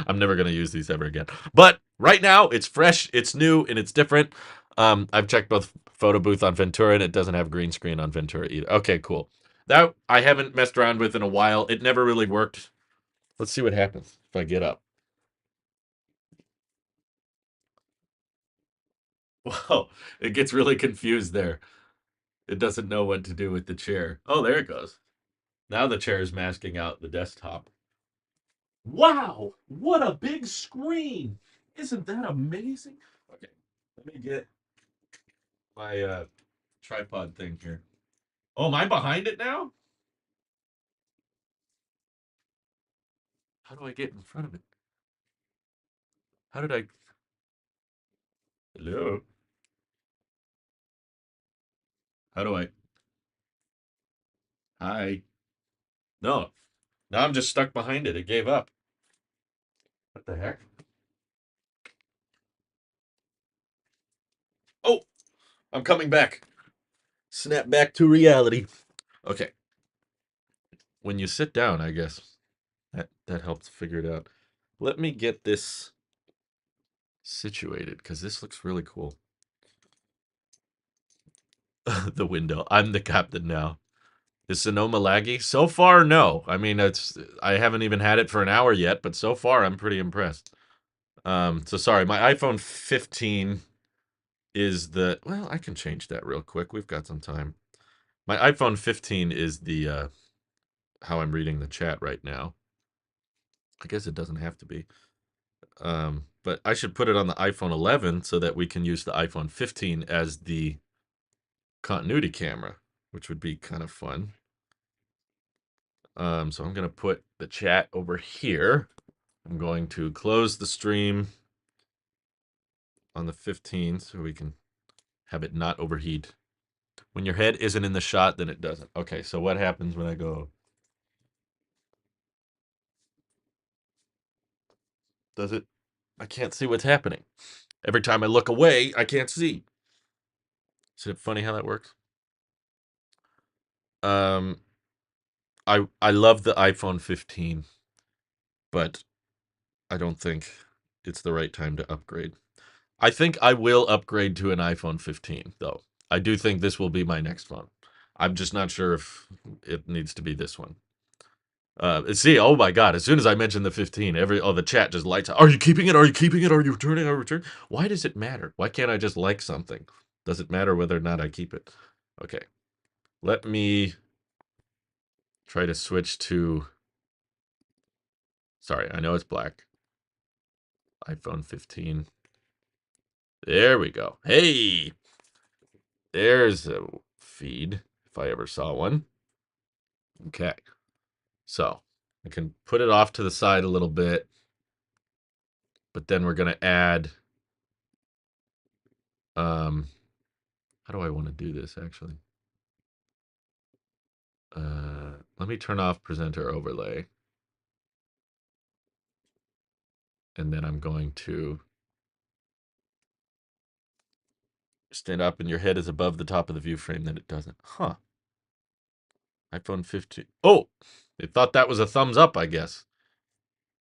I'm never going to use these ever again. But right now, it's fresh, it's new, and it's different. I've checked both Photo Booth on Ventura, and it doesn't have green screen on Ventura either. Okay, cool. That I haven't messed around with in a while. It never really worked. Let's see what happens if I get up. Whoa, it gets really confused there. It doesn't know what to do with the chair. Oh, there it goes. Now the chair is masking out the desktop. Wow, what a big screen. Isn't that amazing? Okay, let me get my tripod thing here. Oh, am I behind it now? How do I get in front of it? How did I? Hello? How do I? Hi. No, now I'm just stuck behind it. It gave up. What the heck? Oh, I'm coming back. Snap back to reality. Okay. When you sit down, I guess that helps figure it out. Let me get this situated because this looks really cool. The window. I'm the captain now. Is Sonoma laggy? So far, no. I mean, I haven't even had it for an hour yet, but so far I'm pretty impressed. So sorry, my iPhone 15 is the well, I can change that real quick. We've got some time. My iPhone 15 is the how I'm reading the chat right now. I guess it doesn't have to be. But I should put it on the iPhone 11 so that we can use the iPhone 15 as the continuity camera, which would be kind of fun. So I'm going to put the chat over here. I'm going to close the stream on the 15th so we can have it not overheat. When your head isn't in the shot, then it doesn't. Okay, so what happens when I go? Does it? I can't see what's happening. Every time I look away, I can't see. Is it funny how that works? Um, I love the iPhone 15, but I don't think it's the right time to upgrade. I think I will upgrade to an iPhone 15, though. I do think this will be my next phone. I'm just not sure if it needs to be this one. See, oh my God! As soon as I mention the 15, the chat just lights up. Are you keeping it? Are you keeping it? Are you returning? Are you returning? Why does it matter? Why can't I just like something? Does it matter whether or not I keep it? Okay, let me try to switch to. Sorry, I know it's black. iPhone 15. There we go. Hey, there's a feed if I ever saw one. Okay, so I can put it off to the side a little bit, but then we're gonna add. Um, how do I want to do this actually? Let me turn off presenter overlay. And then I'm going to stand up and your head is above the top of the view frame. Then it doesn't. Huh. iPhone 15. Oh, it thought that was a thumbs up, I guess.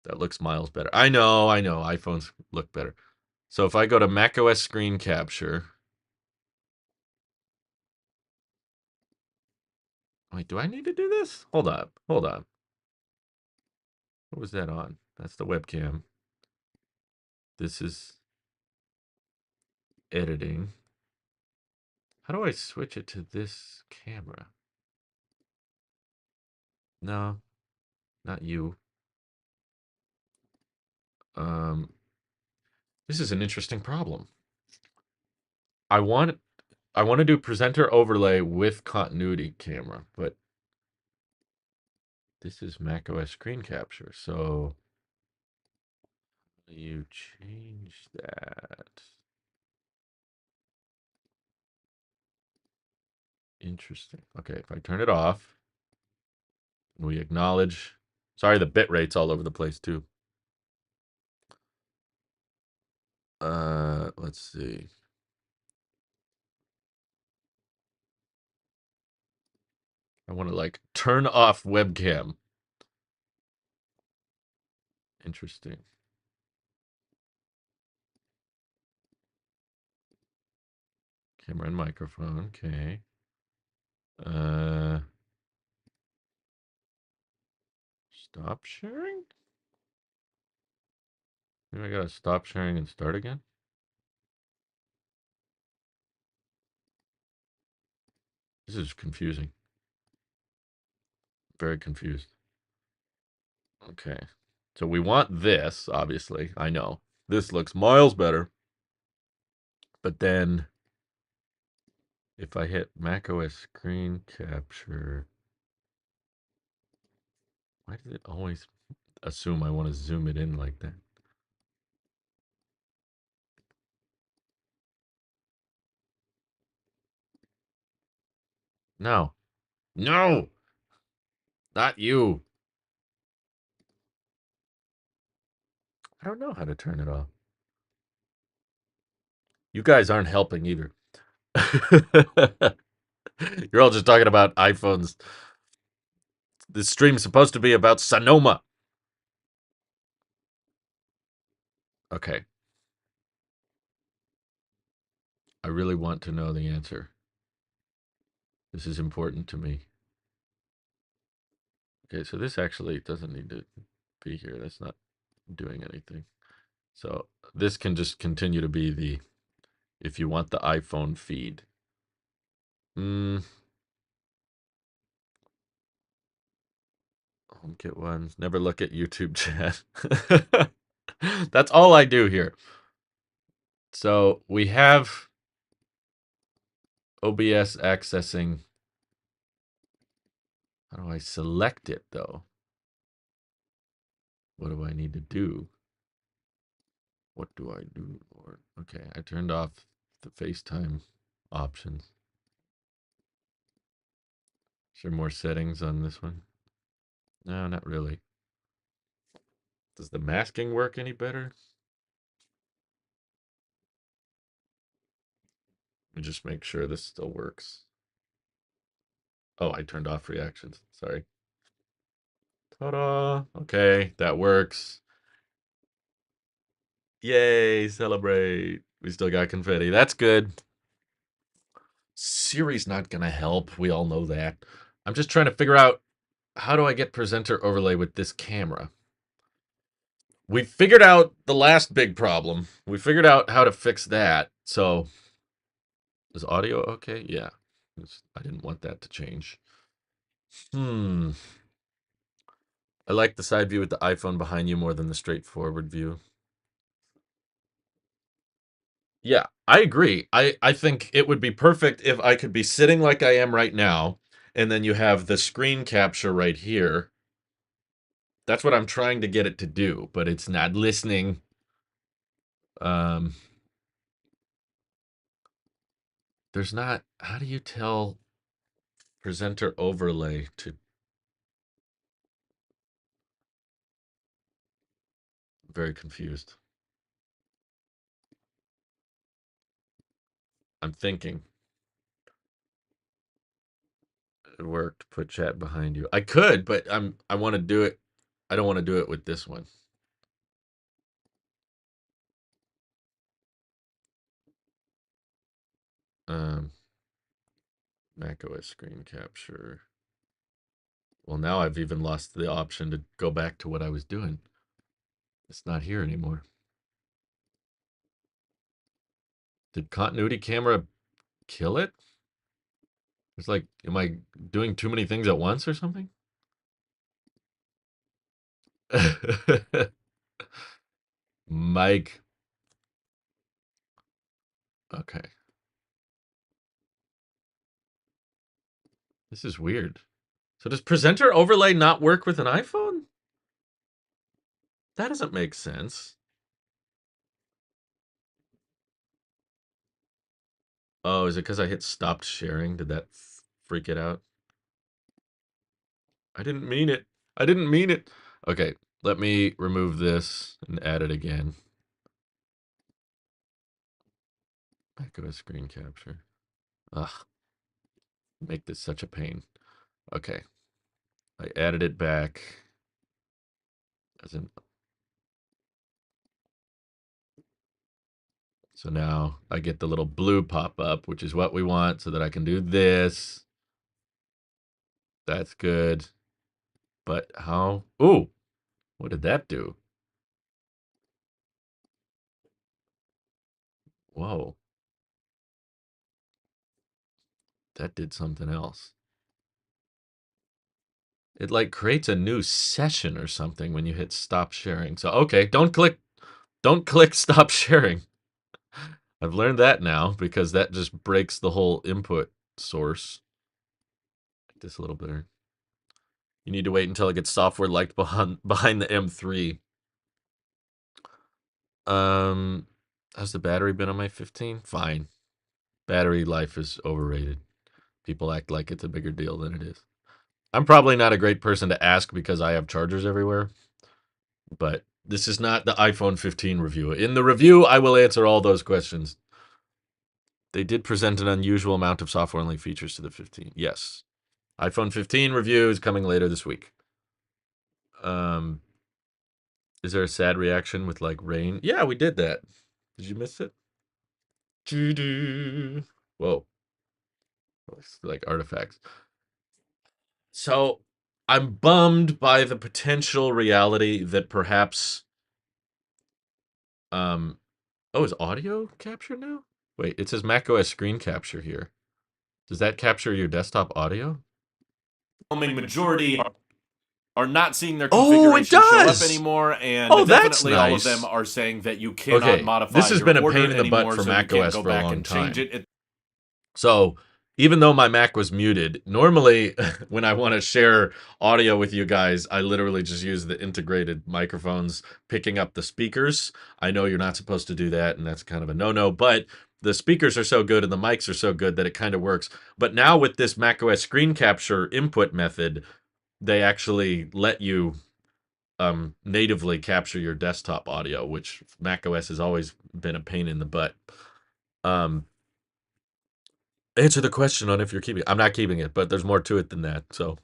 That looks miles better. I know. iPhones look better. So if I go to macOS screen capture. Wait, do I need to do this? Hold on. What was that on? That's the webcam. This is editing. How do I switch it to this camera? No, not you. Um, this is an interesting problem. I want to do presenter overlay with continuity camera, but this is macOS screen capture. So you change that. Interesting. Okay, if I turn it off, we acknowledge. Sorry, the bit rate's all over the place too. Let's see. I want to like turn off webcam. Interesting. Camera and microphone. Okay. Uh, stop sharing? Maybe I gotta stop sharing and start again. This is confusing. Very confused. Okay. So we want this, obviously. I know. This looks miles better. But then if I hit macOS screen capture, why does it always assume I want to zoom it in like that? No. No! Not you. I don't know how to turn it off. You guys aren't helping either. You're all just talking about iPhones. This stream's supposed to be about Sonoma. Okay. I really want to know the answer. This is important to me. Okay, so this actually doesn't need to be here. That's not doing anything. So this can just continue to be the, if you want the iPhone feed. HomeKit ones. Never look at YouTube chat. That's all I do here. So we have OBS accessing. How do I select it though? What do I need to do? What do I do? Okay, I turned off the FaceTime options. Is there more settings on this one? No, not really. Does the masking work any better? Let me just make sure this still works. Oh, I turned off reactions. Sorry. Ta-da! Okay, that works. Yay, celebrate. We still got confetti. That's good. Siri's not going to help. We all know that. I'm just trying to figure out, how do I get presenter overlay with this camera? We figured out the last big problem. We figured out how to fix that. So, is audio okay? Yeah. I didn't want that to change. I like the side view with the iPhone behind you more than the straightforward view. Yeah, I agree. I think it would be perfect if I could be sitting like I am right now, and then you have the screen capture right here. That's what I'm trying to get it to do, but it's not listening. There's not. How do you tell presenter overlay to? Very confused. I'm thinking. It worked. Put chat behind you. I could, but I want to do it. I don't want to do it with this one. macOS screen capture. Well, now I've even lost the option to go back to what I was doing. It's not here anymore. Did continuity camera kill it? It's like, am I doing too many things at once or something? Mike. Okay. This is weird. So does presenter overlay not work with an iPhone? That doesn't make sense. Oh, is it because I hit stopped sharing? Did that freak it out? I didn't mean it. I didn't mean it. Okay, let me remove this and add it again. macOS screen capture. Ugh, make this such a pain. Okay, I added it back. As in, so now I get the little blue pop up, which is what we want, so that I can do this. That's good. But how? Ooh, what did that do? Whoa, that did something else. It like creates a new session or something when you hit stop sharing. So okay, don't click stop sharing. I've learned that now because that just breaks the whole input source. Make this a little better. You need to wait until it gets software liked behind the M3. Has the battery been on my 15? Fine. Battery life is overrated. People act like it's a bigger deal than it is. I'm probably not a great person to ask because I have chargers everywhere, but this is not the iPhone 15 review. In the review, I will answer all those questions. They did present an unusual amount of software-only features to the 15. Yes. iPhone 15 review is coming later this week. Is there a sad reaction with like rain? Yeah, we did that. Did you miss it? Whoa. It's like artifacts. So I'm bummed by the potential reality that perhaps oh, is audio captured now? Wait, it says macOS screen capture here. Does that capture your desktop audio? Overwhelming majority are not seeing their Oh, it configuration show up does. anymore, and Oh, that's definitely all of nice. them are saying that you cannot Okay, modify this has your been a order pain in the butt anymore, for so you can't macOS go for a back long and change time. it. So even though my Mac was muted, normally when I want to share audio with you guys, I literally just use the integrated microphones picking up the speakers. I know you're not supposed to do that, and that's kind of a no-no, but the speakers are so good and the mics are so good that it kind of works. But now with this macOS screen capture input method, they actually let you natively capture your desktop audio, which macOS has always been a pain in the butt. answer the question on if you're keeping it. I'm not keeping it, but there's more to it than that. So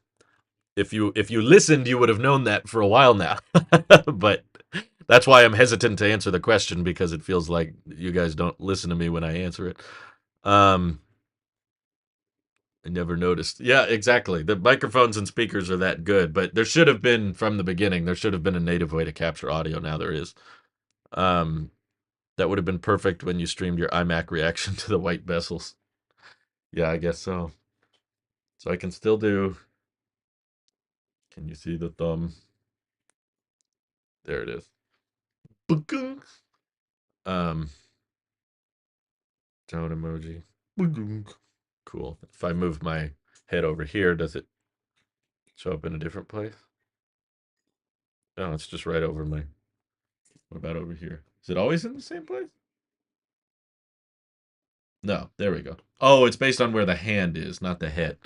if you listened, you would have known that for a while now. But that's why I'm hesitant to answer the question, because it feels like you guys don't listen to me when I answer it. I never noticed. Yeah, exactly. The microphones and speakers are that good, but there should have been from the beginning. There should have been a native way to capture audio. Now there is. That would have been perfect when you streamed your iMac reaction to the white bezels. Yeah, I guess so. So I can still do. Can you see the thumb? There it is. Um, Tone emoji. Cool. If I move my head over here, does it show up in a different place? Oh, it's just right over my. What about over here? Is it always in the same place? No, there we go. Oh, it's based on where the hand is, not the head.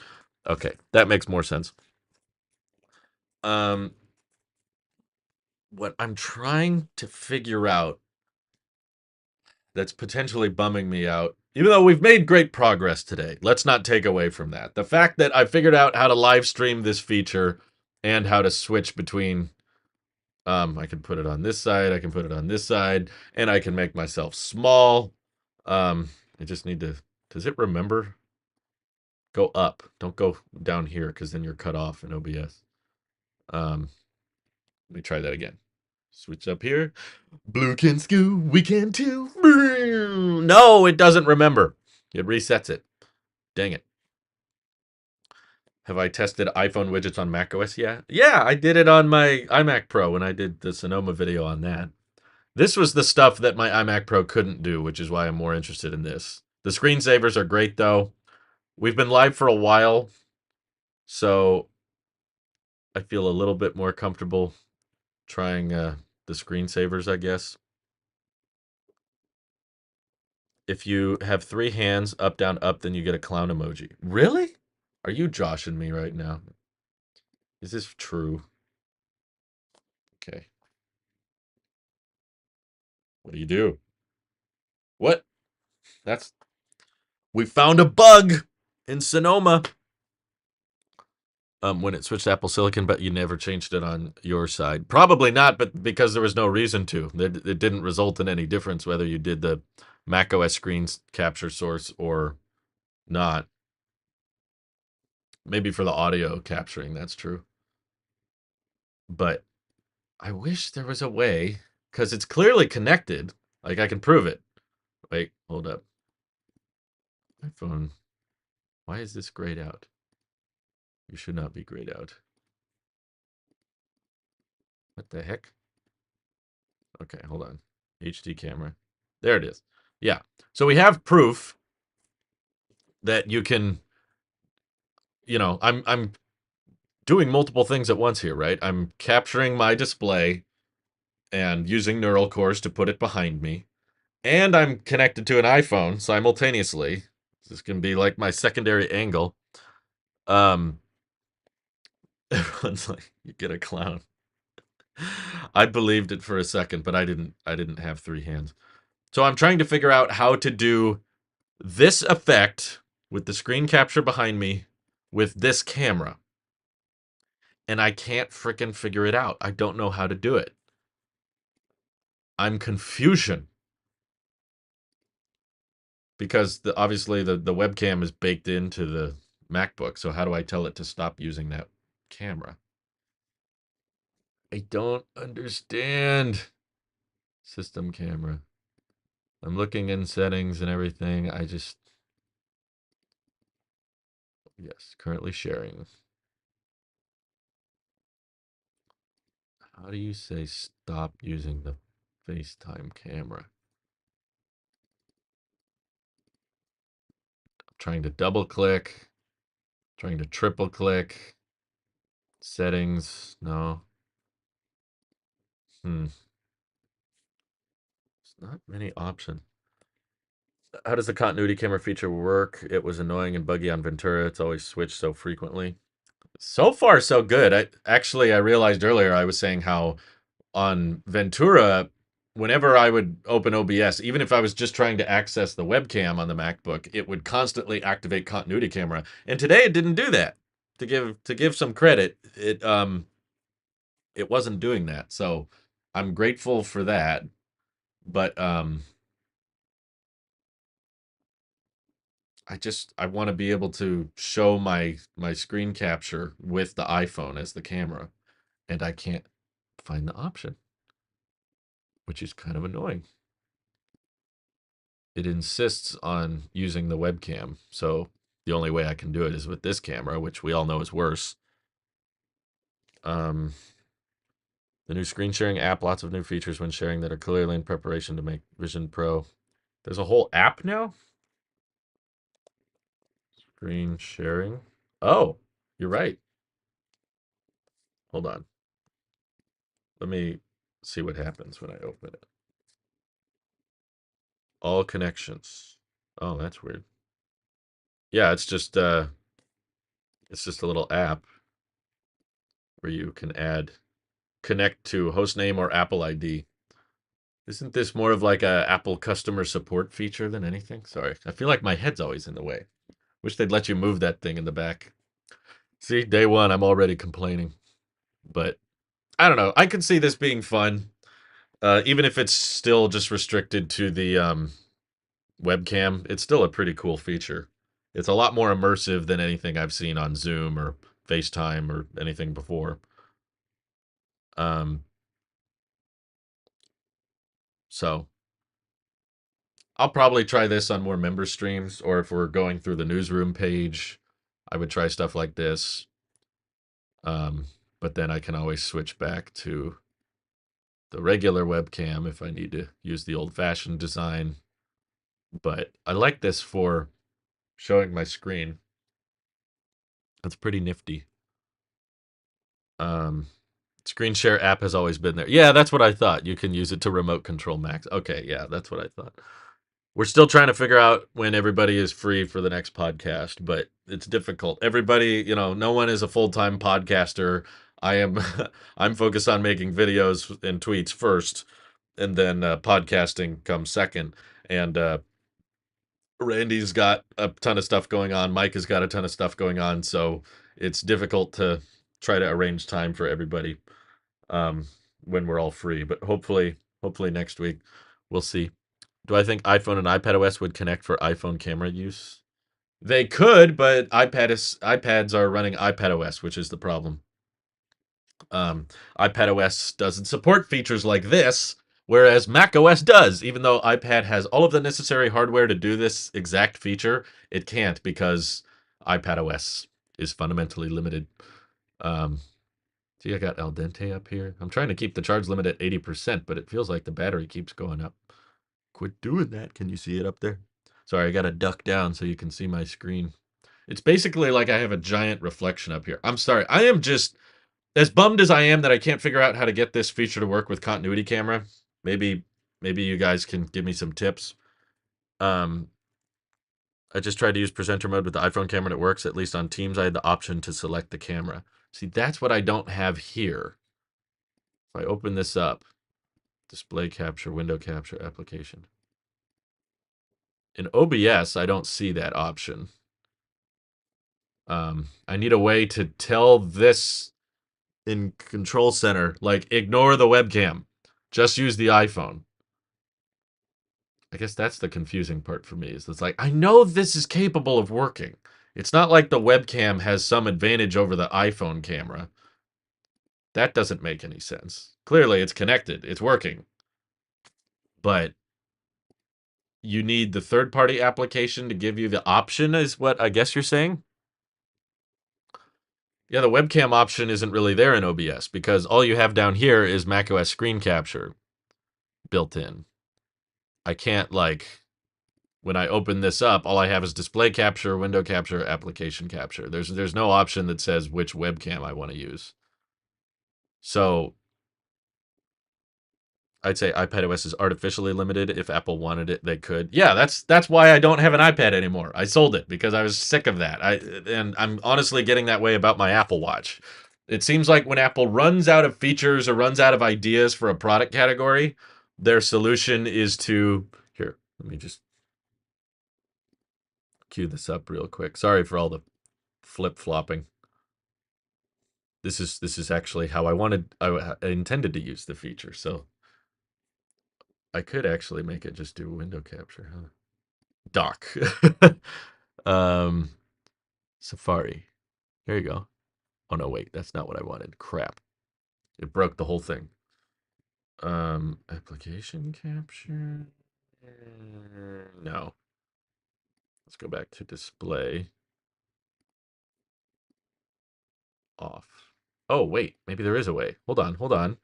Okay, that makes more sense. What I'm trying to figure out that's potentially bumming me out, even though we've made great progress today, let's not take away from that. The fact that I figured out how to live stream this feature and how to switch between, I can put it on this side, I can put it on this side, and I can make myself small. I just need to, does it remember? Go up. Don't go down here, because then you're cut off in OBS. Let me try that again. Switch up here. Blue can scoo, we can too. No, it doesn't remember. It resets it. Dang it. Have I tested iPhone widgets on macOS yet? Yeah, I did it on my iMac Pro when I did the Sonoma video on that. This was the stuff that my iMac Pro couldn't do, which is why I'm more interested in this. The screensavers are great, though. We've been live for a while, so I feel a little bit more comfortable trying the screensavers, I guess. If you have 3 hands, up, down, up, then you get a clown emoji. Really? Are you joshing me right now? Is this true? Okay. What do you do? What? That's... We found a bug in Sonoma. When it switched to Apple Silicon, but you never changed it on your side. Probably not, but because there was no reason to. It didn't result in any difference whether you did the macOS screens capture source or not. Maybe for the audio capturing, that's true. But I wish there was a way, because it's clearly connected. Like, I can prove it. Wait, hold up. My phone. Why is this grayed out? You should not be grayed out. What the heck? Okay, hold on. HD camera. There it is. Yeah. So we have proof that you can, I'm doing multiple things at once here, right? I'm capturing my display and using neural cores to put it behind me. And I'm connected to an iPhone simultaneously. This can be like my secondary angle. Everyone's like, you get a clown. I believed it for a second, but I didn't have 3 hands. So I'm trying to figure out how to do this effect with the screen capture behind me with this camera. And I can't frickin' figure it out. I don't know how to do it. I'm confusion. Because obviously the webcam is baked into the MacBook. So how do I tell it to stop using that camera? I don't understand. System camera. I'm looking in settings and everything. Yes, currently sharing. How do you say stop using the FaceTime camera? I'm trying to double click, trying to triple click. Settings, no. There's not many options. How does the continuity camera feature work? It was annoying and buggy on Ventura. It's always switched so frequently. So far, so good. I realized earlier I was saying how on Ventura, whenever I would open OBS, even if I was just trying to access the webcam on the MacBook, it would constantly activate continuity camera. And today it didn't do that. To give some credit, it wasn't doing that. So I'm grateful for that. But I want to be able to show my screen capture with the iPhone as the camera, and I can't find the option, which is kind of annoying. It insists on using the webcam, so the only way I can do it is with this camera, which we all know is worse. The new screen sharing app, lots of new features when sharing that are clearly in preparation to make Vision Pro. There's a whole app now? Screen sharing. Oh, you're right. Hold on. Let me see what happens when I open it. All connections. Oh, that's weird. Yeah, it's just a little app where you can connect to hostname or Apple ID. Isn't this more of like a Apple customer support feature than anything? Sorry. I feel like my head's always in the way. Wish they'd let you move that thing in the back. See, day one, I'm already complaining. But I don't know. I can see this being fun. Even if it's still just restricted to the webcam, it's still a pretty cool feature. It's a lot more immersive than anything I've seen on Zoom or FaceTime or anything before. So I'll probably try this on more member streams, or if we're going through the newsroom page, I would try stuff like this. But then I can always switch back to the regular webcam if I need to use the old-fashioned design. But I like this for showing my screen. That's pretty nifty. Screen share app has always been there. Yeah, that's what I thought. You can use it to remote control Macs. Okay, yeah, that's what I thought. We're still trying to figure out when everybody is free for the next podcast, but it's difficult. Everybody, no one is a full-time podcaster. I am I'm focused on making videos and tweets first, and then podcasting comes second. And Randy's got a ton of stuff going on. Mike has got a ton of stuff going on, so it's difficult to try to arrange time for everybody when we're all free. But hopefully next week we'll see. Do I think iPhone and iPadOS would connect for iPhone camera use? They could, but iPads are running iPadOS, which is the problem. iPadOS doesn't support features like this, whereas macOS does. Even though iPad has all of the necessary hardware to do this exact feature, it can't because iPadOS is fundamentally limited. See, I got al dente up here. I'm trying to keep the charge limit at 80%, but it feels like the battery keeps going up. Quit doing that. Can you see it up there? Sorry, I got to duck down so you can see my screen. It's basically like I have a giant reflection up here. I'm sorry. I am just as bummed as I am that I can't figure out how to get this feature to work with continuity camera. Maybe you guys can give me some tips. I just tried to use presenter mode with the iPhone camera and it works. At least on Teams, I had the option to select the camera. See, that's what I don't have here. If I open this up, display capture, window capture, application. In OBS, I don't see that option. I need a way to tell this in Control Center, like, ignore the webcam. Just use the iPhone. I guess that's the confusing part for me. Is it's like, I know this is capable of working. It's not like the webcam has some advantage over the iPhone camera. That doesn't make any sense. Clearly, it's connected. It's working. But you need the third-party application to give you the option, is what I guess you're saying? Yeah, the webcam option isn't really there in OBS because all you have down here is macOS screen capture built in. I can't, like, when I open this up, all I have is display capture, window capture, application capture. There's no option that says which webcam I want to use. So I'd say iPadOS is artificially limited. If Apple wanted it, they could. Yeah, that's why I don't have an iPad anymore. I sold it because I was sick of that. And I'm honestly getting that way about my Apple Watch. It seems like when Apple runs out of features or runs out of ideas for a product category, their solution is to here. Let me just cue this up real quick. Sorry for all the flip flopping. This is actually how I intended to use the feature. So I could actually make it just do window capture, huh? Dock. Safari. There you go. Oh no, wait, that's not what I wanted. Crap. It broke the whole thing. Application capture. No. Let's go back to display. Off. Oh, wait, maybe there is a way. Hold on.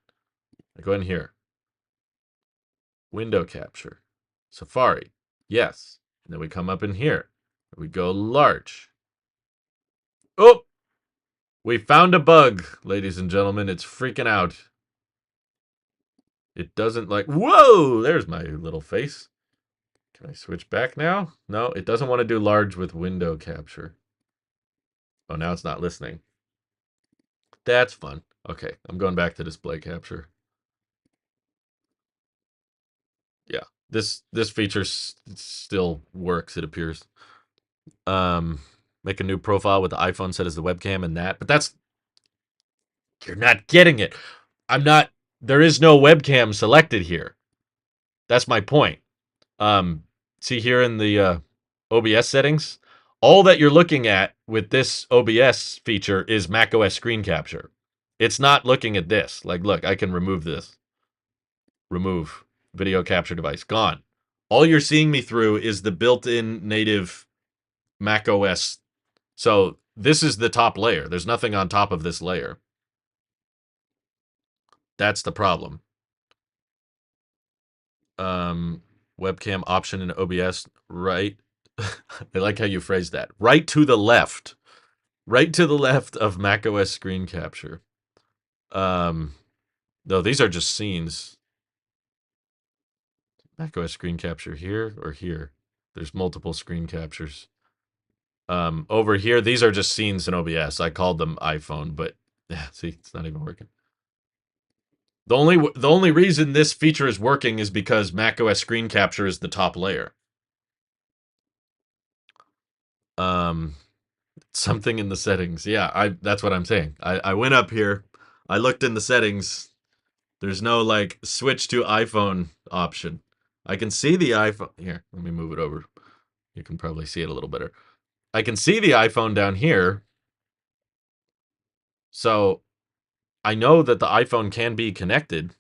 I go in here. Window capture. Safari. Yes. And then we come up in here. We go large. Oh! We found a bug, ladies and gentlemen. It's freaking out. It doesn't like... Whoa! There's my little face. Can I switch back now? No, it doesn't want to do large with window capture. Oh, now it's not listening. That's fun. Okay, I'm going back to display capture. Yeah, this feature still works, it appears. Make a new profile with the iPhone set as the webcam and that, but that's... You're not getting it. There is no webcam selected here. That's my point. See here in the OBS settings, all that you're looking at with this OBS feature is macOS screen capture. It's not looking at this. Like, look, I can remove this. Remove video capture device. Gone. All you're seeing me through is the built-in native macOS. So this is the top layer. There's nothing on top of this layer. That's the problem. Webcam option in OBS, right? I like how you phrased that. Right to the left. Right to the left of macOS screen capture. No, these are just scenes. macOS screen capture here or here? There's multiple screen captures. Over here, these are just scenes in OBS. I called them iPhone, but yeah, see, it's not even working. The only reason this feature is working is because macOS screen capture is the top layer. Something in the settings. Yeah, that's what I'm saying. I went up here, I looked in the settings. There's no like switch to iPhone option. I can see the iPhone here. Let me move it over. You can probably see it a little better. I can see the iPhone down here. So I know that the iPhone can be connected.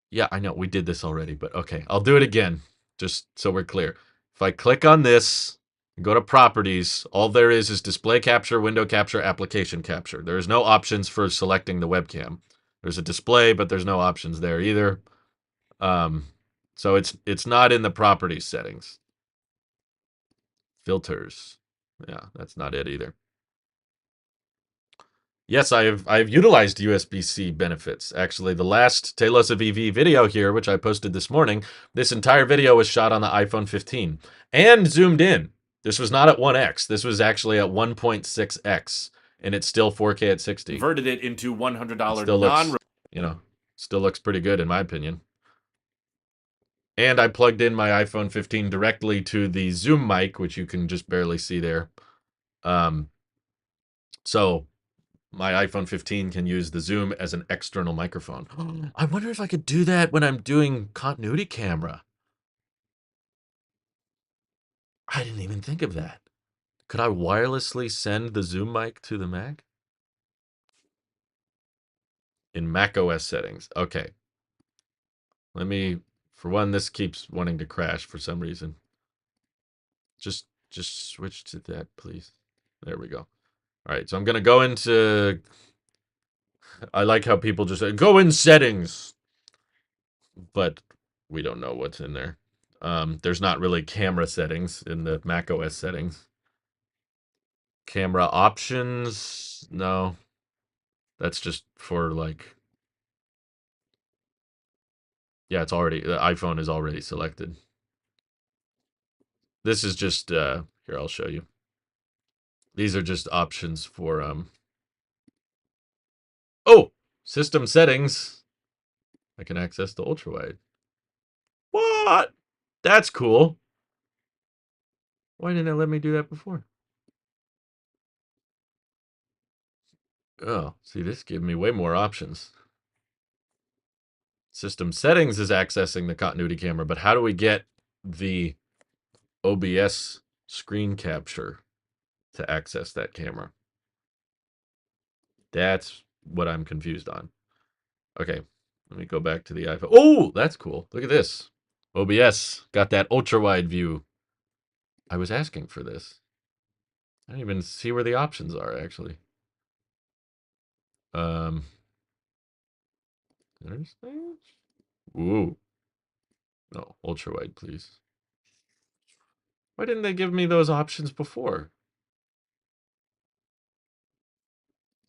Yeah, I know we did this already, but okay, I'll do it again just so we're clear. If I click on this, go to properties, all there is display capture, window capture, application capture. There is no options for selecting the webcam. There's a display, but there's no options there either. So it's not in the properties settings. Filters. Yeah, that's not it either. Yes, I've utilized USB-C benefits. Actually, the last Tailosive EV video here, which I posted this morning, this entire video was shot on the iPhone 15 and zoomed in. This was not at 1x. This was actually at 1.6x, and it's still 4K at 60. Converted it into $100 Still looks, still looks pretty good in my opinion. And I plugged in my iPhone 15 directly to the Zoom mic, which you can just barely see there. So my iPhone 15 can use the Zoom as an external microphone. I wonder if I could do that when I'm doing continuity camera. I didn't even think of that. Could I wirelessly send the Zoom mic to the Mac? In macOS settings. Okay. Let me, for one, this keeps wanting to crash for some reason. Just switch to that, please. There we go. All right, so I'm going to go into... I like how people just say, go in settings. But we don't know what's in there. There's not really camera settings in the macOS settings. Camera options, no. That's just for like... Yeah, it's already... The iPhone is already selected. This is just... Here, I'll show you. These are just options for... Oh! System settings. I can access the ultrawide. What? That's cool. Why didn't it let me do that before? Oh, see, this gives me way more options. System settings is accessing the continuity camera, but how do we get the OBS screen capture to access that camera? That's what I'm confused on. Okay, let me go back to the iPhone. Oh, that's cool. Look at this. OBS got that ultra wide view. I was asking for this. I don't even see where the options are, actually. Um, Ooh. No, ultra wide, please. Why didn't they give me those options before?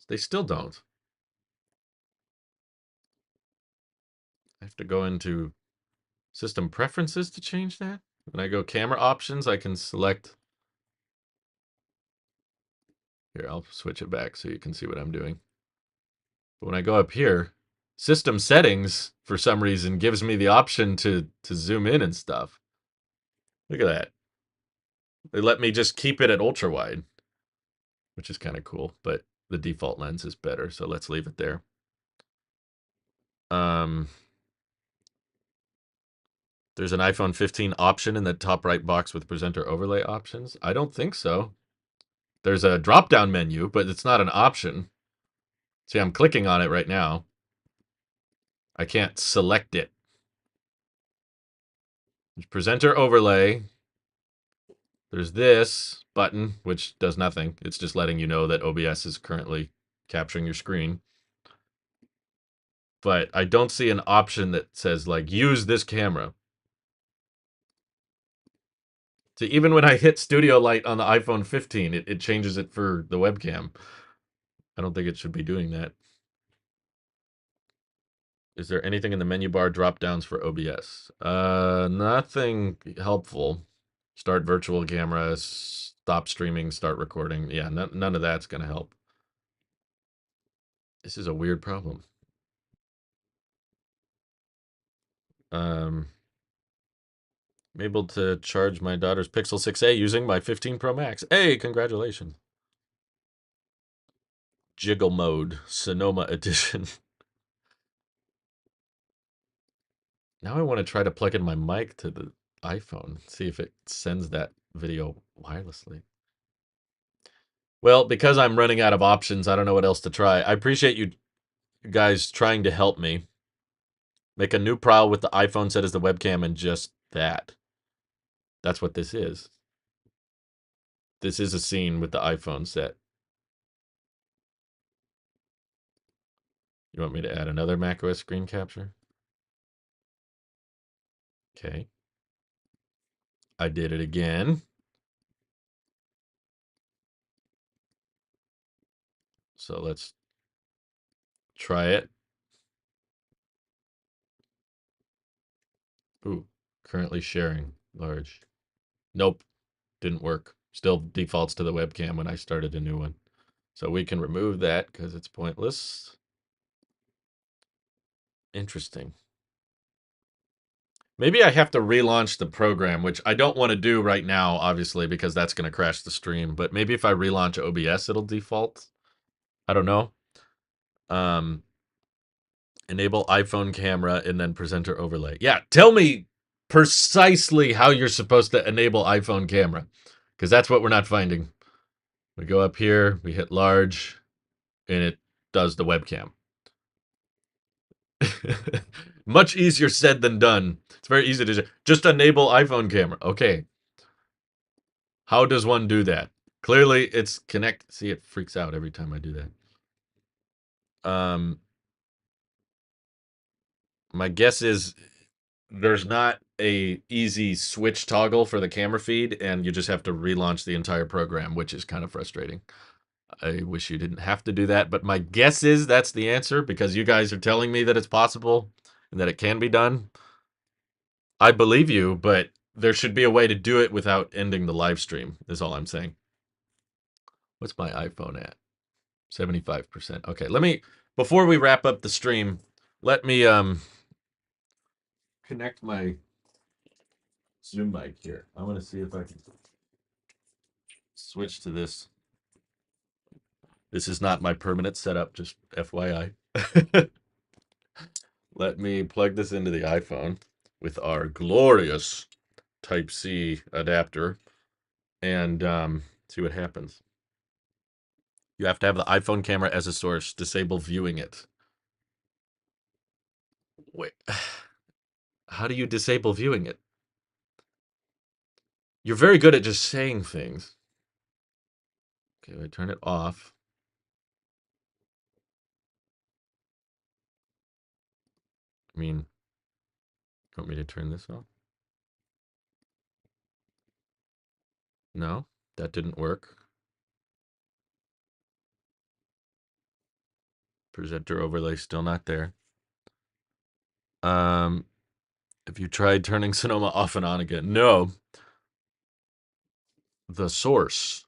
They still don't. I have to go into system preferences to change that. When I go camera options, I can select. Here, I'll switch it back so you can see what I'm doing. But when I go up here, system settings, for some reason, gives me the option to zoom in and stuff. Look at that. They let me just keep it at ultra wide, which is kind of cool, but the default lens is better, so let's leave it there. There's an iPhone 15 option in the top right box with presenter overlay options. I don't think so. There's a drop-down menu, but it's not an option. See, I'm clicking on it right now. I can't select it. There's presenter overlay. There's this button, which does nothing. It's just letting you know that OBS is currently capturing your screen. But I don't see an option that says, like, use this camera. See, even when I hit Studio Light on the iPhone 15, it changes it for the webcam. I don't think it should be doing that. Is there anything in the menu bar drop downs for OBS? Nothing helpful. Start virtual camera, stop streaming, start recording. Yeah, none of that's going to help. This is a weird problem. I'm able to charge my daughter's Pixel 6a using my 15 Pro Max. Hey, congratulations. Jiggle mode, Sonoma edition. Now I want to try to plug in my mic to the iPhone, see if it sends that video wirelessly. Well, because I'm running out of options, I don't know what else to try. I appreciate you guys trying to help me. Make a new profile with the iPhone set as the webcam and just that. That's what this is. This is a scene with the iPhone set. You want me to add another macOS screen capture? Okay. I did it again. So let's try it. Ooh, currently sharing large. Nope, didn't work. Still defaults to the webcam when I started a new one. So we can remove that because it's pointless. Interesting. Maybe I have to relaunch the program, which I don't want to do right now, obviously, because that's going to crash the stream. But maybe if I relaunch OBS, it'll default. I don't know. Enable iPhone camera and then presenter overlay. Yeah, tell me precisely how you're supposed to enable iPhone camera, because that's what we're not finding. We go up here, we hit large, and it does the webcam. Much easier said than done. It's very easy to just enable iPhone camera. Okay. How does one do that? Clearly, it's connect. See, it freaks out every time I do that. My guess is there's not a easy switch toggle for the camera feed, and you just have to relaunch the entire program, which is kind of frustrating. I wish you didn't have to do that, but my guess is that's the answer because you guys are telling me that it's possible and that it can be done. I believe you, but there should be a way to do it without ending the live stream, is all I'm saying. What's my iPhone at? 75%. Okay, let me, before we wrap up the stream, let me connect my Zoom mic here. I'm going to see if I can switch to this. This is not my permanent setup, just FYI. Let me plug this into the iPhone with our glorious Type-C adapter and see what happens. You have to have the iPhone camera as a source. Disable viewing it. Wait. How do you disable viewing it? You're very good at just saying things. Okay, I turn it off. I mean, you want me to turn this off? No, that didn't work. Presenter overlay still not there. Have you tried turning Sonoma off and on again? No. The source.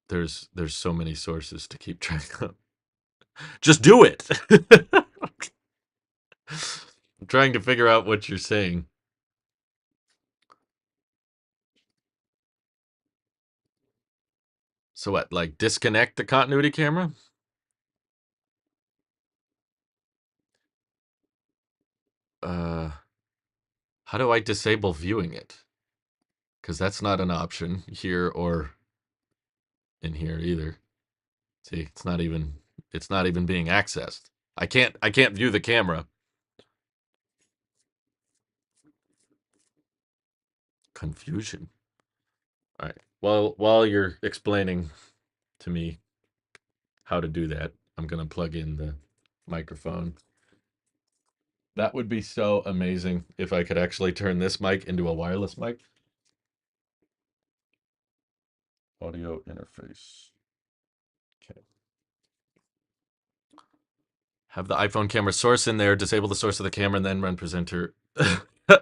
There's so many sources to keep track of. Just do it. I'm trying to figure out what you're saying. So what, like disconnect the continuity camera? How do I disable viewing it? Because that's not an option here or in here either. See, it's not even being accessed. I can't view the camera. Confusion. All right. Well, while you're explaining to me how to do that, I'm going to plug in the microphone. That would be so amazing if I could actually turn this mic into a wireless mic. Audio interface. Okay. Have the iPhone camera source in there, disable the source of the camera, and then run presenter.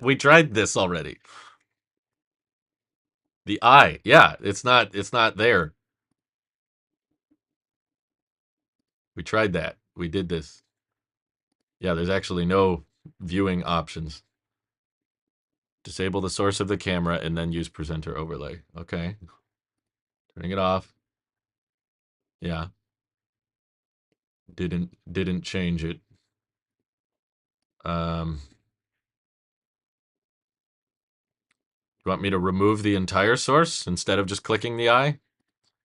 We tried this already. The eye. Yeah, it's not there. We tried that. We did this. Yeah, there's actually no viewing options. Disable the source of the camera and then use presenter overlay. Okay. Turning it off. Yeah. Didn't change it. You want me to remove the entire source instead of just clicking the eye?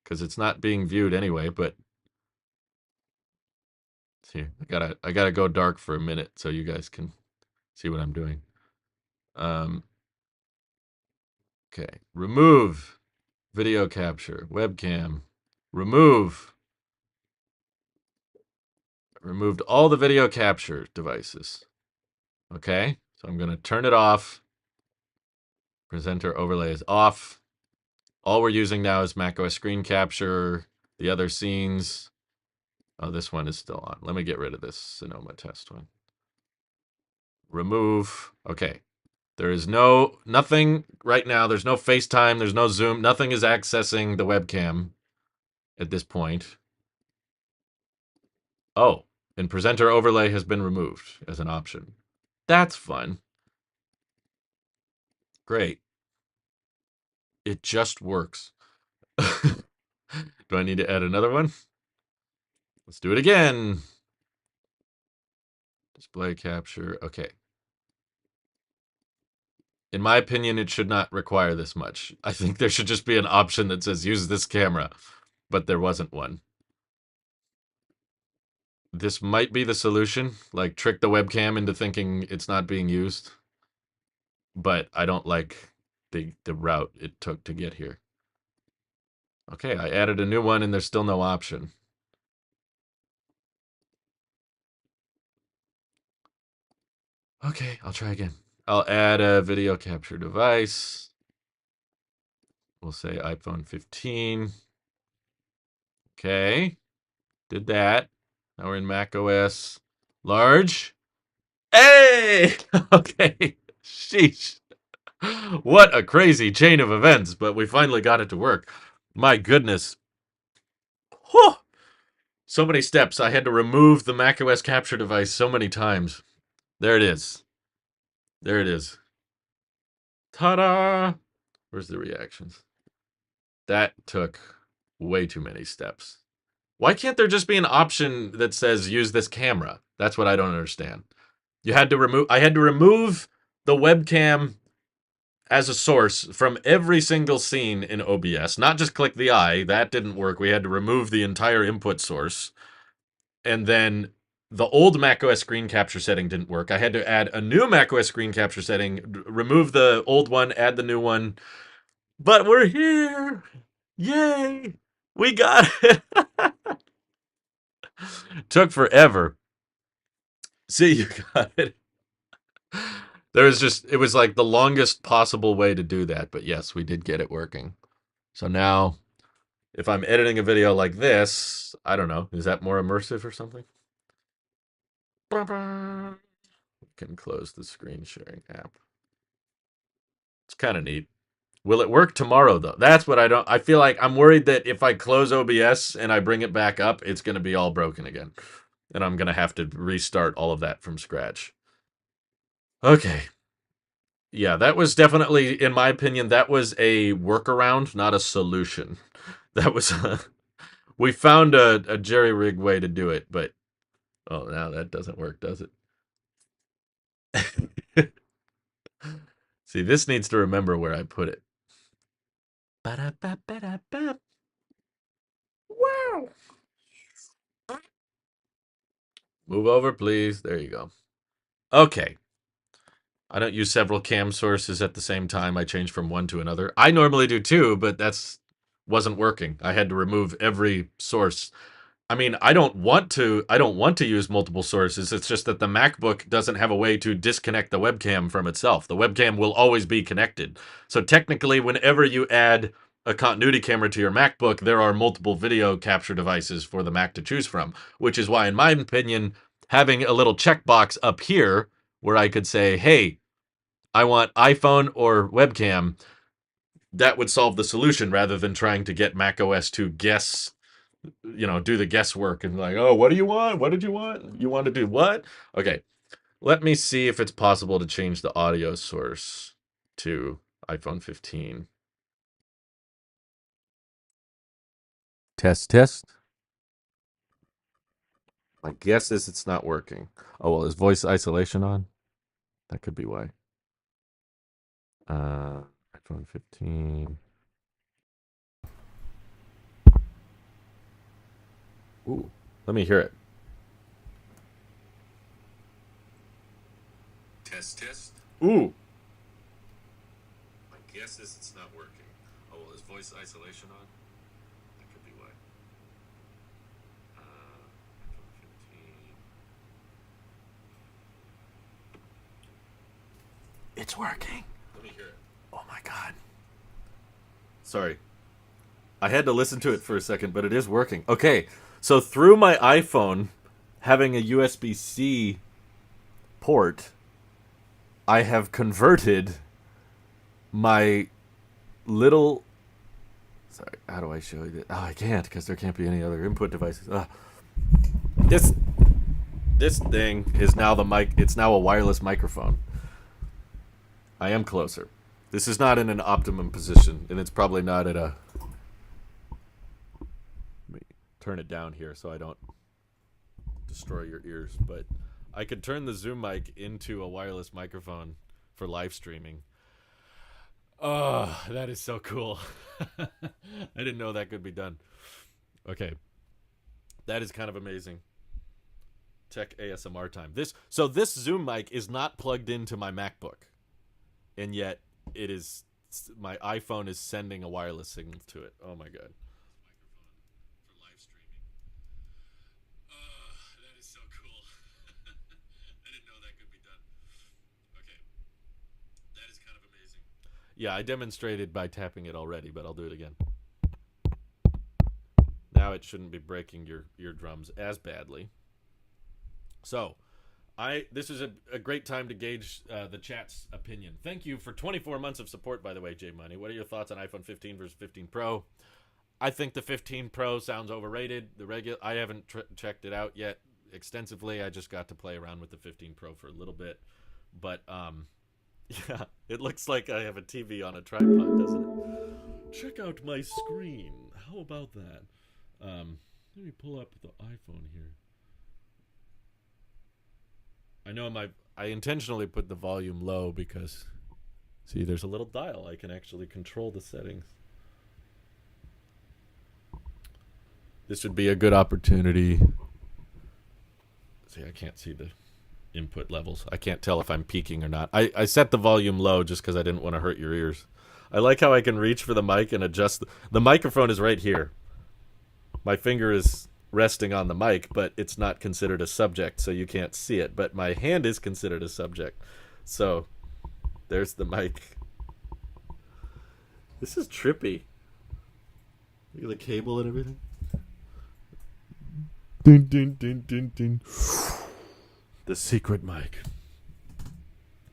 Because it's not being viewed anyway, but see, I gotta go dark for a minute so you guys can see what I'm doing. Okay. Remove video capture, webcam. Remove. Removed all the video capture devices. Okay, so I'm going to turn it off. Presenter overlay is off. All we're using now is macOS screen capture. The other scenes. Oh, this one is still on. Let me get rid of this Sonoma test one. Remove. Okay. There is nothing right now. There's no FaceTime. There's no Zoom. Nothing is accessing the webcam at this point. Oh, and presenter overlay has been removed as an option. That's fun. Great. It just works. Do I need to add another one? Let's do it again. Display capture. Okay. In my opinion, it should not require this much. I think there should just be an option that says use this camera, but there wasn't one. This might be the solution, like trick the webcam into thinking it's not being used. But I don't like the route it took to get here. Okay, I added a new one and there's still no option. Okay, I'll try again. I'll add a video capture device. We'll say iPhone 15. Okay, did that. Now we're in macOS. Large. Hey! Okay, sheesh. What a crazy chain of events, but we finally got it to work. My goodness. Whew. So many steps. I had to remove the macOS capture device so many times. There it is. There it is. Ta-da! Where's the reactions? That took way too many steps. Why can't there just be an option that says use this camera? That's what I don't understand. I had to remove the webcam as a source from every single scene in OBS, not just click the eye. That didn't work. We had to remove the entire input source. And then the old macOS screen capture setting didn't work. I had to add a new macOS screen capture setting, remove the old one, add the new one. But we're here. Yay. We got it. Took forever. See, you got it. It was like the longest possible way to do that. But yes, we did get it working. So now, if I'm editing a video like this, I don't know, is that more immersive or something? Can close the screen sharing app. It's kind of neat. Will it work tomorrow though? That's what I feel like I'm worried that if I close OBS and I bring it back up, it's going to be all broken again. And I'm going to have to restart all of that from scratch. Okay. Yeah, that was definitely, in my opinion, that was a workaround, not a solution. That was, we found a jerry-rigged way to do it, but, oh, now that doesn't work, does it? See, this needs to remember where I put it. Ba-da-ba-ba-da-ba. Wow. Move over, please. There you go. Okay. I don't use several cam sources at the same time. I change from one to another. I normally do too, but that's wasn't working. I had to remove every source. I mean, I don't want to use multiple sources. It's just that the MacBook doesn't have a way to disconnect the webcam from itself. The webcam will always be connected. So technically, whenever you add a continuity camera to your MacBook, there are multiple video capture devices for the Mac to choose from, which is why, in my opinion, having a little checkbox up here where I could say, hey, I want iPhone or webcam, that would solve the solution rather than trying to get macOS to guess, do the guesswork and like, oh, what do you want? What did you want? You want to do what? Okay, let me see if it's possible to change the audio source to iPhone 15. Test, test. My guess is it's not working. Oh, well, is voice isolation on? That could be why. iPhone 15. Ooh, let me hear it. Test, test. Ooh. My guess is it's not working. Oh, well, is voice isolation on? That could be why. iPhone 15. It's working. Let me hear it. Oh my god. Sorry. I had to listen to it for a second, but it is working. Okay, so through my iPhone, having a USB-C port, I have converted my little... Sorry, how do I show you that? Oh, I can't, because there can't be any other input devices. This thing is now the mic. It's now a wireless microphone. I am closer. This is not in an optimum position, and it's probably not at a... Let me turn it down here so I don't destroy your ears, but I could turn the Zoom mic into a wireless microphone for live streaming. Oh, that is so cool. I didn't know that could be done. Okay. That is kind of amazing. Tech ASMR time. This Zoom mic is not plugged into my MacBook. And yet it is, my iPhone is sending a wireless signal to it. Oh my god. For live streaming. That is so cool. I didn't know that could be done. Okay. That is kind of amazing. Yeah, I demonstrated by tapping it already, but I'll do it again. Now it shouldn't be breaking your eardrums as badly. So, this is a great time to gauge the chat's opinion. Thank you for 24 months of support, by the way, J Money. What are your thoughts on iPhone 15 versus 15 Pro? I think the 15 Pro sounds overrated. I haven't checked it out yet extensively. I just got to play around with the 15 Pro for a little bit, but Yeah, it looks like I have a TV on a tripod, doesn't it? Check out my screen. How about that? Let me pull up the iPhone here. I know I intentionally put the volume low because see, there's a little dial. I can actually control the settings. This would be a good opportunity. See, I can't see the input levels. I can't tell if I'm peaking or not. I set the volume low just because I didn't want to hurt your ears. I like how I can reach for the mic and adjust. The microphone is right here. My finger is resting on the mic, but it's not considered a subject, so you can't see it. But my hand is considered a subject. So there's the mic. This is trippy. Look at the cable and everything. Dun, dun, dun, dun, dun. The secret mic.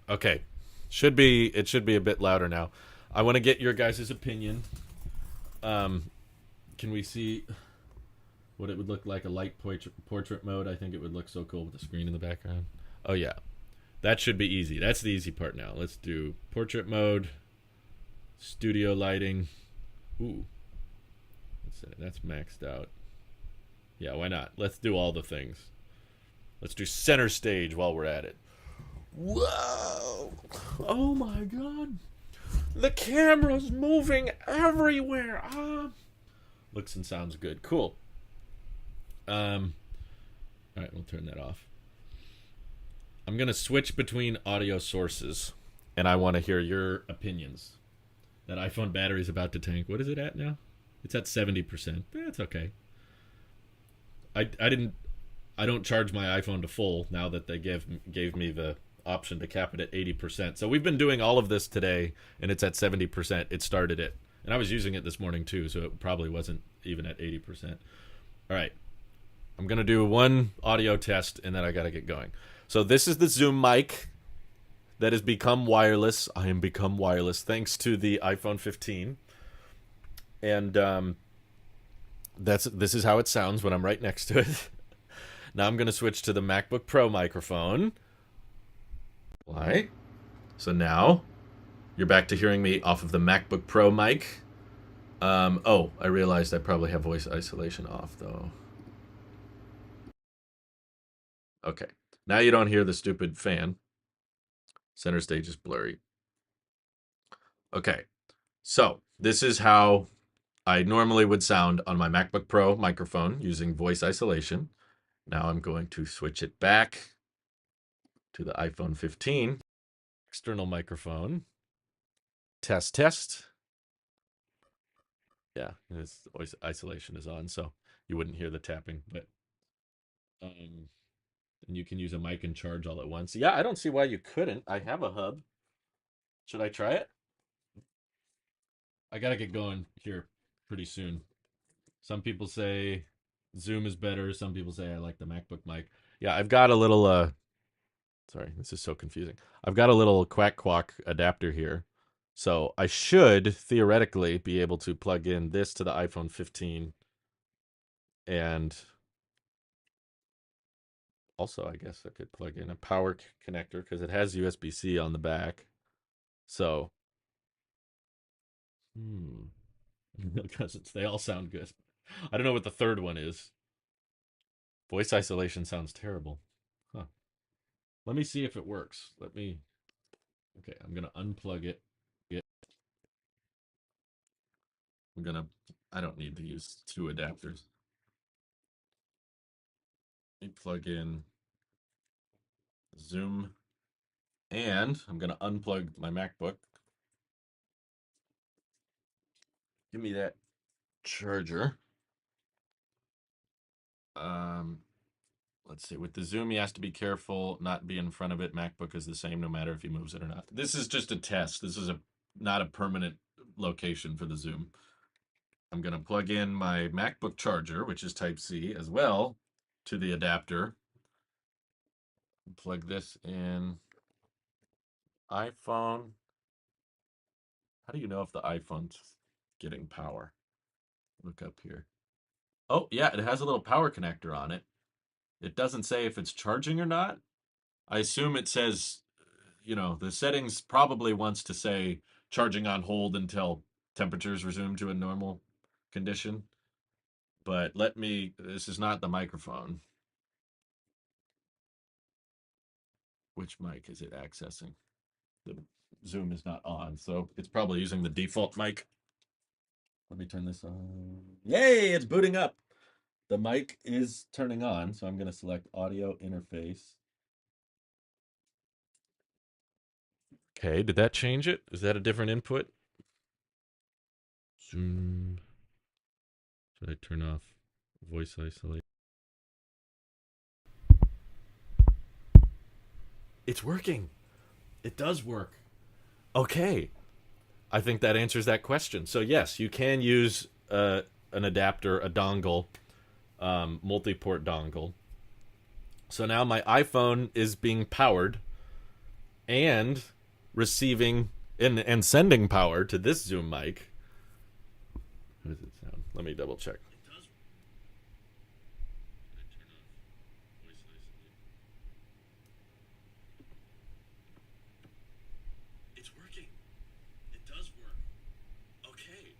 Okay. It should be a bit louder now. I want to get your guys' opinion. Can we see what it would look like a light portrait mode? I think it would look so cool with the screen in the background. Oh yeah. That should be easy. That's the easy part now. Let's do portrait mode, studio lighting. Ooh. That's maxed out. Yeah, why not? Let's do all the things. Let's do center stage while we're at it. Whoa! Oh my god! The camera's moving everywhere! Looks and sounds good. Cool. Alright, we'll turn that off. I'm going to switch between audio sources, and I want to hear your opinions. That iPhone battery is about to tank. What is it at now? It's at 70%. That's okay. I don't charge my iPhone to full now that they gave me the option to cap it at 80%. So we've been doing all of this today, and it's at 70%. It started it. And I was using it this morning too, so it probably wasn't even at 80%. All right. I'm going to do one audio test, and then I got to get going. So this is the Zoom mic that has become wireless. I am become wireless thanks to the iPhone 15. And this is how it sounds when I'm right next to it. Now I'm going to switch to the MacBook Pro microphone. Why? So now you're back to hearing me off of the MacBook Pro mic. Oh, I realized I probably have voice isolation off, though. Okay. Now you don't hear the stupid fan. Center stage is blurry. Okay. So this is how I normally would sound on my MacBook Pro microphone using voice isolation. Now I'm going to switch it back to the iPhone 15. External microphone. Test, test. Yeah, this voice isolation is on, so you wouldn't hear the tapping. But and you can use a mic and charge all at once. Yeah, I don't see why you couldn't. I have a hub. Should I try it? I gotta get going here pretty soon. Some people say Zoom is better. Some people say I like the MacBook mic. Yeah, I've got a little sorry, this is so confusing. I've got a little quack quack adapter here. So I should theoretically be able to plug in this to the iPhone 15 and also I guess I could plug in a power connector because it has USB-C on the back. So because they all sound good. I don't know what the third one is. Voice isolation sounds terrible. Huh. Let me see if it works. Okay, I'm going to unplug it. I don't need to use two adapters. Let me plug in Zoom, and I'm going to unplug my MacBook. Give me that charger. Let's see. With the Zoom, he has to be careful, not be in front of it. MacBook is the same no matter if he moves it or not. This is just a test. This is not a permanent location for the Zoom. I'm going to plug in my MacBook charger, which is Type-C, as well to the adapter. Plug this in. iPhone. How do you know if the iPhone's getting power? Look up here. Oh, yeah, it has a little power connector on it. It doesn't say if it's charging or not. I assume it says the settings probably wants to say charging on hold until temperatures resume to a normal condition. But this is not the microphone. Which mic is it accessing? The Zoom is not on, so it's probably using the default mic. Let me turn this on. Yay, it's booting up. The mic is turning on, so I'm going to select audio interface. Okay, did that change it? Is that a different input? Zoom. Should I turn off voice isolate? It's working. It does work. Okay. I think that answers that question. So yes, you can use an adapter, a dongle, multi-port dongle. So now my iPhone is being powered and receiving and sending power to this Zoom mic. How does it sound? Let me double check. It's working. It does work. Okay.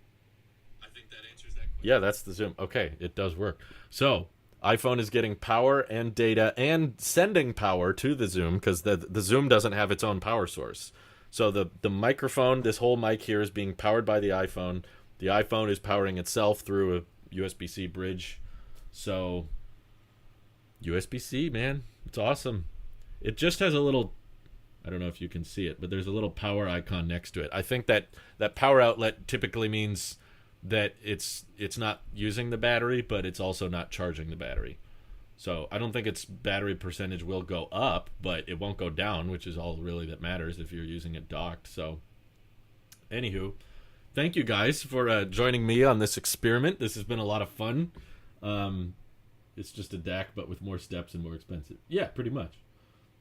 I think that answers that question. Yeah, that's the Zoom. Okay, it does work. So iPhone is getting power and data and sending power to the Zoom because the Zoom doesn't have its own power source. So the microphone, this whole mic here, is being powered by the iPhone. The iPhone is powering itself through a USB-C bridge. So USB-C, man, it's awesome. It just has a little, I don't know if you can see it, but there's a little power icon next to it. I think that power outlet typically means that it's not using the battery, but it's also not charging the battery. So I don't think its battery percentage will go up, but it won't go down, which is all really that matters if you're using it docked. So anywho, thank you guys for joining me on this experiment. This has been a lot of fun. It's just a DAC, but with more steps and more expensive. Yeah, pretty much.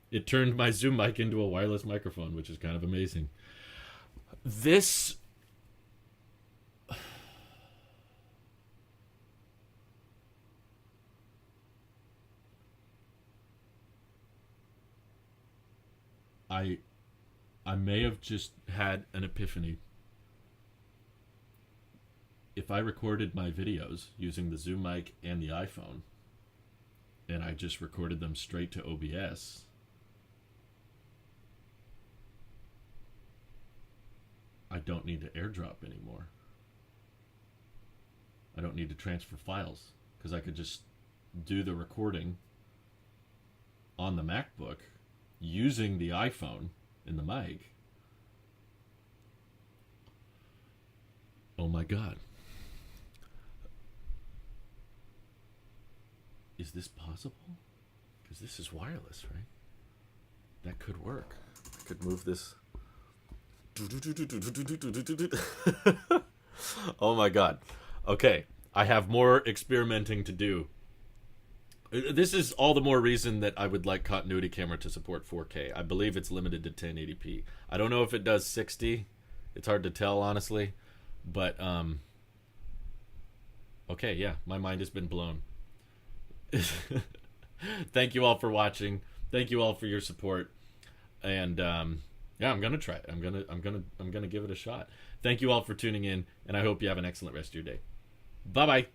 It turned my Zoom mic into a wireless microphone, which is kind of amazing. This... I may have just had an epiphany. If I recorded my videos using the Zoom mic and the iPhone, and I just recorded them straight to OBS, I don't need to airdrop anymore. I don't need to transfer files because I could just do the recording on the MacBook using the iPhone in the mic. Oh my God. Is this possible? Because this is wireless, right? That could work. I could move this. Oh my God. Okay, I have more experimenting to do. This is all the more reason that I would like Continuity Camera to support 4K. I believe it's limited to 1080p. I don't know if it does 60. It's hard to tell, honestly. But, okay, yeah, my mind has been blown. Thank you all for watching. Thank you all for your support. And, yeah, I'm gonna try it. I'm gonna give it a shot. Thank you all for tuning in, and I hope you have an excellent rest of your day. Bye-bye.